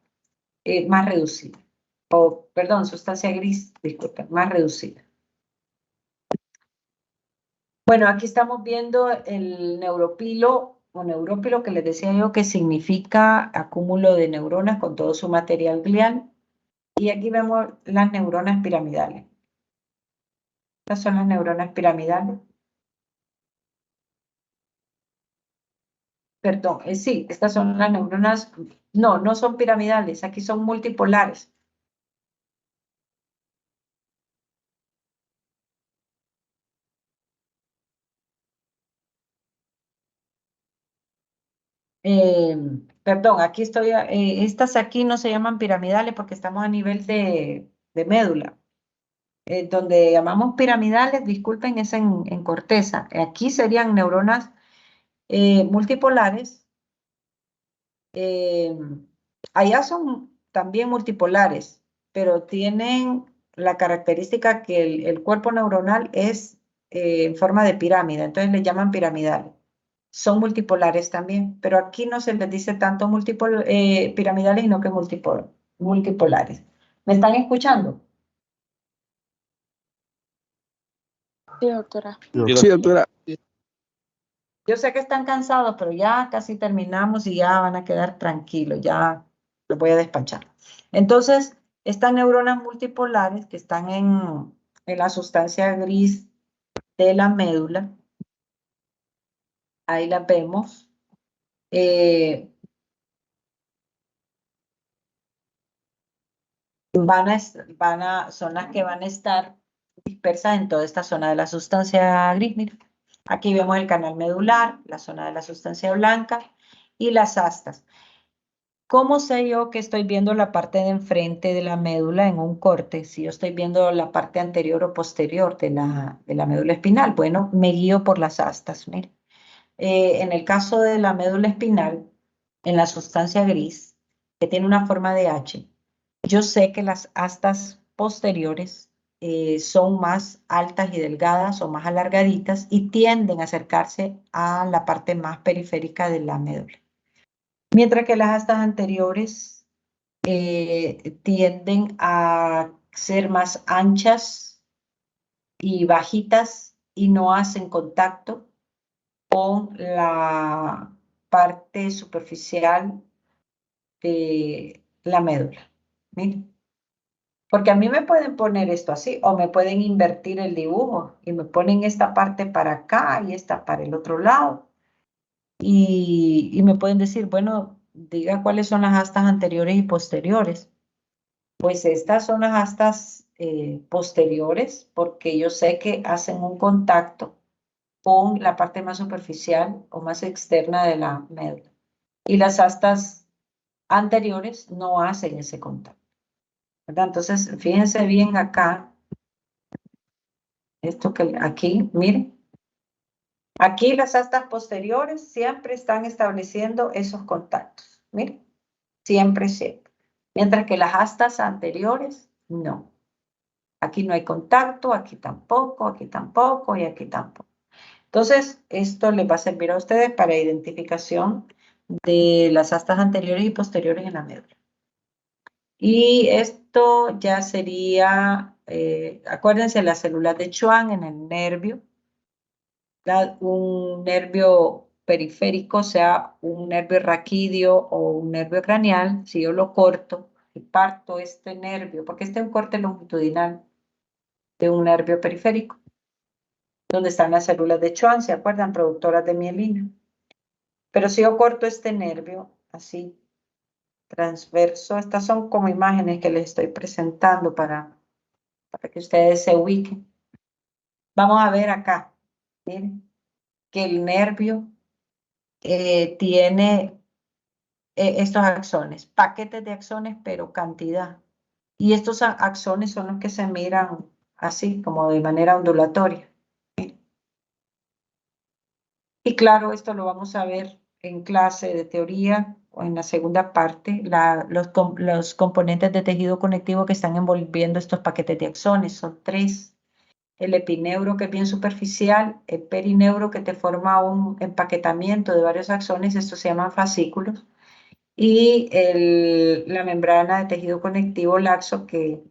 más reducida. O, perdón, sustancia gris, disculpen, más reducida. Bueno, aquí estamos viendo el neuropilo o neurópilo que les decía yo que significa acúmulo de neuronas con todo su material glial. Y aquí vemos las neuronas piramidales. Estas son las neuronas piramidales. Perdón, sí, estas son las neuronas, no son piramidales, aquí son multipolares. Perdón, aquí estoy, estas aquí no se llaman piramidales porque estamos a nivel de médula. Donde llamamos piramidales, disculpen, es en corteza. Aquí serían neuronas multipolares. Allá son también multipolares, pero tienen la característica que el cuerpo neuronal es en forma de pirámide, entonces le llaman piramidales. Son multipolares también, pero aquí no se les dice tanto piramidales, sino que multipolares. ¿Me están escuchando? Sí, doctora. Sí, doctora. Yo sé que están cansados, pero ya casi terminamos y ya van a quedar tranquilos, ya los voy a despachar. Entonces, estas neuronas multipolares que están en la sustancia gris de la médula, ahí las vemos. Son las que van a estar dispersas en toda esta zona de la sustancia gris. Mira. Aquí vemos el canal medular, la zona de la sustancia blanca y las astas. ¿Cómo sé yo que estoy viendo la parte de enfrente de la médula en un corte? Si yo estoy viendo la parte anterior o posterior de la médula espinal. Bueno, me guío por las astas. Mire. En el caso de la médula espinal, en la sustancia gris, que tiene una forma de H, yo sé que las astas posteriores son más altas y delgadas o más alargaditas y tienden a acercarse a la parte más periférica de la médula. Mientras que las astas anteriores tienden a ser más anchas y bajitas y no hacen contacto con la parte superficial de la médula. Miren. Porque a mí me pueden poner esto así, o me pueden invertir el dibujo y me ponen esta parte para acá y esta para el otro lado. Y me pueden decir, bueno, diga cuáles son las astas anteriores y posteriores. Pues estas son las astas posteriores, porque yo sé que hacen un contacto con la parte más superficial o más externa de la médula. Y las astas anteriores no hacen ese contacto, ¿verdad? Entonces, fíjense bien acá, esto que aquí, miren. Aquí las astas posteriores siempre están estableciendo esos contactos, miren, siempre, siempre. Mientras que las astas anteriores, no. Aquí no hay contacto, aquí tampoco y aquí tampoco. Entonces, esto les va a servir a ustedes para identificación de las astas anteriores y posteriores en la médula. Y esto ya sería, acuérdense, las células de Schwann en el nervio. Un nervio periférico, sea un nervio raquídeo o un nervio craneal, si yo lo corto y parto este nervio, porque este es un corte longitudinal de un nervio periférico, donde están las células de Schwann, ¿se acuerdan? Productoras de mielina. Pero si yo corto este nervio, así, transverso, estas son como imágenes que les estoy presentando para que ustedes se ubiquen. Vamos a ver acá, miren, que el nervio tiene estos axones, paquetes de axones, pero cantidad. Y estos axones son los que se miran así, como de manera ondulatoria. Y claro, esto lo vamos a ver en clase de teoría o en la segunda parte, los componentes de tejido conectivo que están envolviendo estos paquetes de axones. Son 3. El epineuro, que es bien superficial, el perineuro, que te forma un empaquetamiento de varios axones, estos se llaman fascículos, y la membrana de tejido conectivo laxo que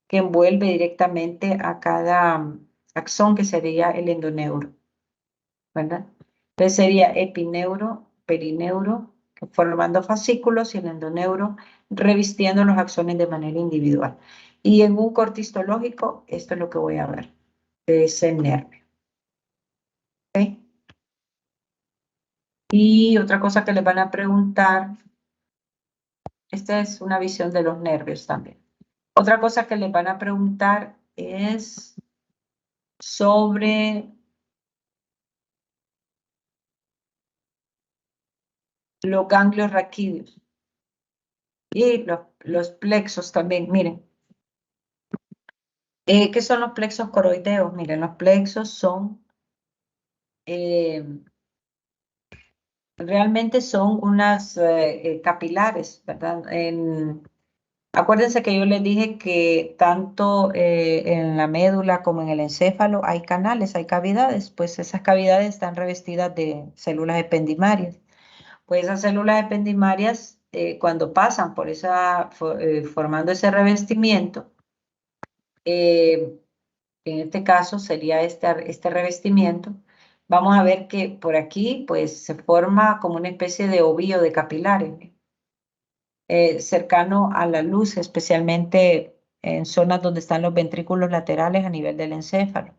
envuelve directamente a cada axón, que sería el endoneuro, ¿verdad? Entonces sería epineuro, perineuro, formando fascículos, y el endoneuro revistiendo los axones de manera individual. Y en un corte histológico, esto es lo que voy a ver de ese nervio. ¿Okay? Y otra cosa que les van a preguntar, esta es una visión de los nervios también. Otra cosa que les van a preguntar es sobre los ganglios raquídeos y los plexos también. Miren, ¿qué son los plexos coroideos? Miren, los plexos son, realmente son unas capilares, ¿verdad? Acuérdense que yo les dije que tanto en la médula como en el encéfalo hay canales, hay cavidades, pues esas cavidades están revestidas de células ependimarias. Pues esas células ependimarias, cuando pasan por formando ese revestimiento, en este caso sería este revestimiento, vamos a ver que por aquí pues se forma como una especie de ovillo de capilares, cercano a la luz, especialmente en zonas donde están los ventrículos laterales a nivel del encéfalo.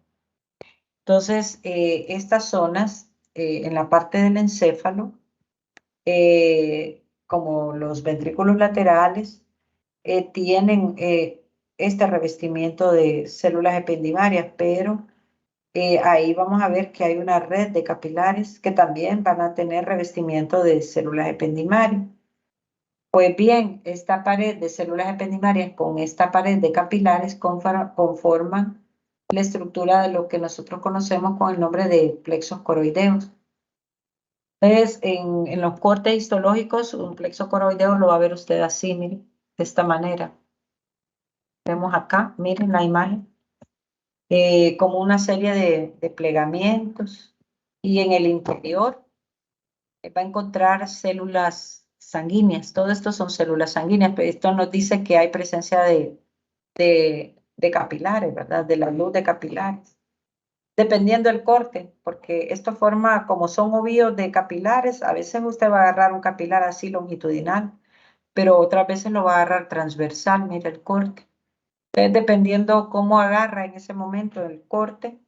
Entonces, estas zonas en la parte del encéfalo, como los ventrículos laterales, tienen este revestimiento de células ependimarias, pero ahí vamos a ver que hay una red de capilares que también van a tener revestimiento de células ependimarias. Pues bien, esta pared de células ependimarias con esta pared de capilares conforman la estructura de lo que nosotros conocemos con el nombre de plexos coroideos. Entonces, en los cortes histológicos, un plexo coroideo lo va a ver usted así, miren, de esta manera. Vemos acá, miren la imagen, como una serie de plegamientos. Y en el interior va a encontrar células sanguíneas. Todo esto son células sanguíneas, pero esto nos dice que hay presencia de capilares, ¿verdad? De la luz de capilares. Dependiendo del corte, porque esto forma, como son ovillos de capilares, a veces usted va a agarrar un capilar así longitudinal, pero otras veces lo va a agarrar transversal, mira el corte. Entonces, dependiendo cómo agarra en ese momento el corte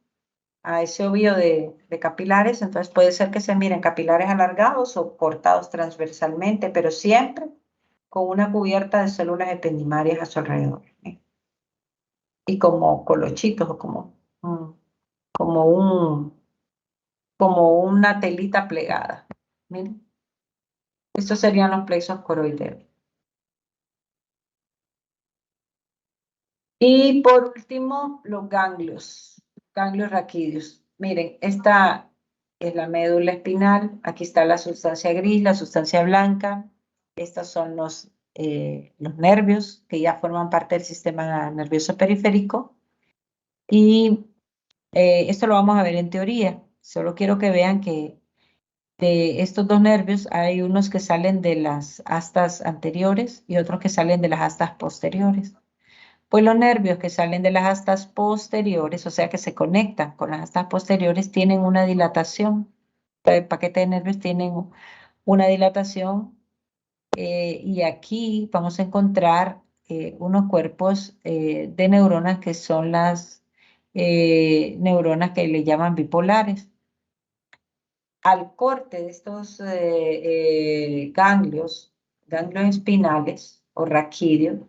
a ese ovillo de capilares, entonces puede ser que se miren capilares alargados o cortados transversalmente, pero siempre con una cubierta de células ependimarias a su alrededor. Y como colochitos o como una telita plegada. Miren. Estos serían los plexos coroideos. Y por último, los ganglios raquídeos. Miren, esta es la médula espinal. Aquí está la sustancia gris, la sustancia blanca. Estos son los nervios que ya forman parte del sistema nervioso periférico. Y esto lo vamos a ver en teoría. Solo quiero que vean que de estos dos nervios hay unos que salen de las astas anteriores y otros que salen de las astas posteriores. Pues los nervios que salen de las astas posteriores, o sea que se conectan con las astas posteriores, tienen una dilatación. El paquete de nervios tienen una dilatación y aquí vamos a encontrar unos cuerpos de neuronas que son las neuronas que le llaman bipolares. Al corte de estos ganglios espinales o raquídeos,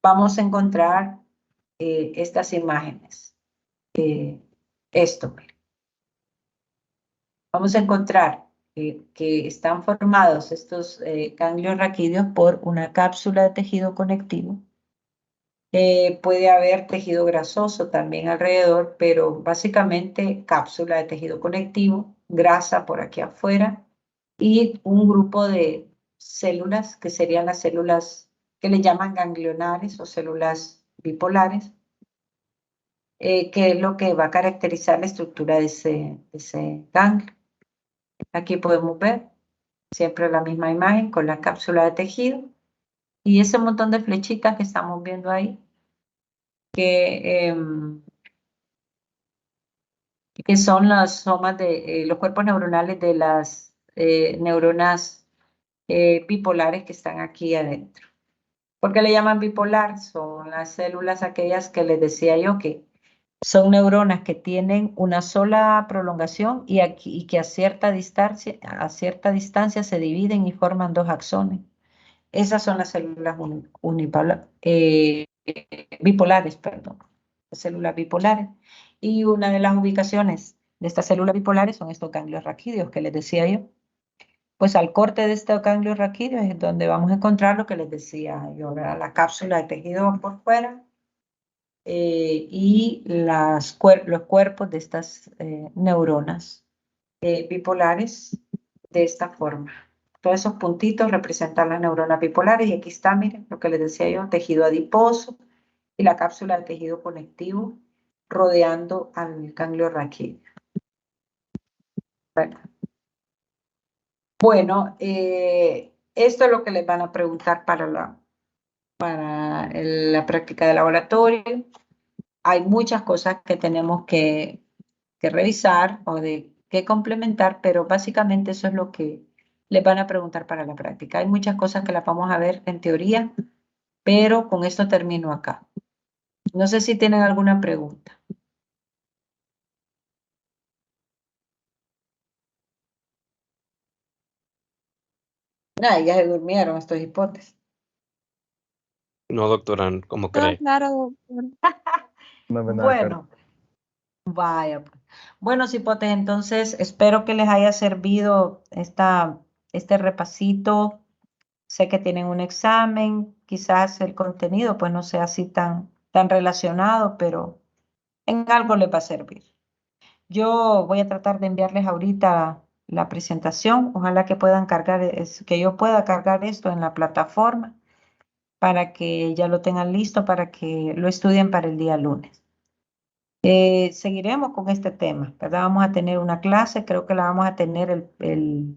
vamos a encontrar estas imágenes. Miren. Vamos a encontrar que están formados estos ganglios raquídeos por una cápsula de tejido conectivo. Puede haber tejido grasoso también alrededor, pero básicamente cápsula de tejido conectivo, grasa por aquí afuera y un grupo de células que serían las células que le llaman ganglionares o células bipolares, que es lo que va a caracterizar la estructura de ese ganglio. Aquí podemos ver siempre la misma imagen con la cápsula de tejido y ese montón de flechitas que estamos viendo ahí, que son las somas de los cuerpos neuronales de las neuronas bipolares que están aquí adentro. ¿Por qué le llaman bipolar? Son las células aquellas que les decía yo que son neuronas que tienen una sola prolongación y que a cierta distancia se dividen y forman dos axones. Esas son las células bipolares, perdón. Las células bipolares. Y una de las ubicaciones de estas células bipolares son estos ganglios raquídeos que les decía yo. Pues al corte de estos ganglios raquídeos es donde vamos a encontrar lo que les decía yo, ¿verdad? La cápsula de tejido por fuera y los cuerpos de estas neuronas bipolares de esta forma. Todos esos puntitos representan las neuronas bipolares y aquí está, miren, lo que les decía yo, tejido adiposo y la cápsula de tejido conectivo rodeando al ganglio raquídeo. Bueno, esto es lo que les van a preguntar para la práctica de laboratorio. Hay muchas cosas que tenemos que revisar o que complementar, pero básicamente eso es lo que les van a preguntar para la práctica. Hay muchas cosas que las vamos a ver en teoría, pero con esto termino acá. No sé si tienen alguna pregunta. Ya se durmieron estos hipotes. No, doctora, ¿cómo Todo cree? claro, doctor. Bueno, vaya. Bueno, hipotes, entonces espero que les haya servido este repasito. Sé que tienen un examen, quizás el contenido pues no sea así tan relacionado, pero en algo les va a servir. Yo voy a tratar de enviarles ahorita la presentación. Ojalá que puedan que yo pueda cargar esto en la plataforma para que ya lo tengan listo, para que lo estudien para el día lunes. Seguiremos con este tema, ¿verdad? Vamos a tener una clase, creo que la vamos a tener el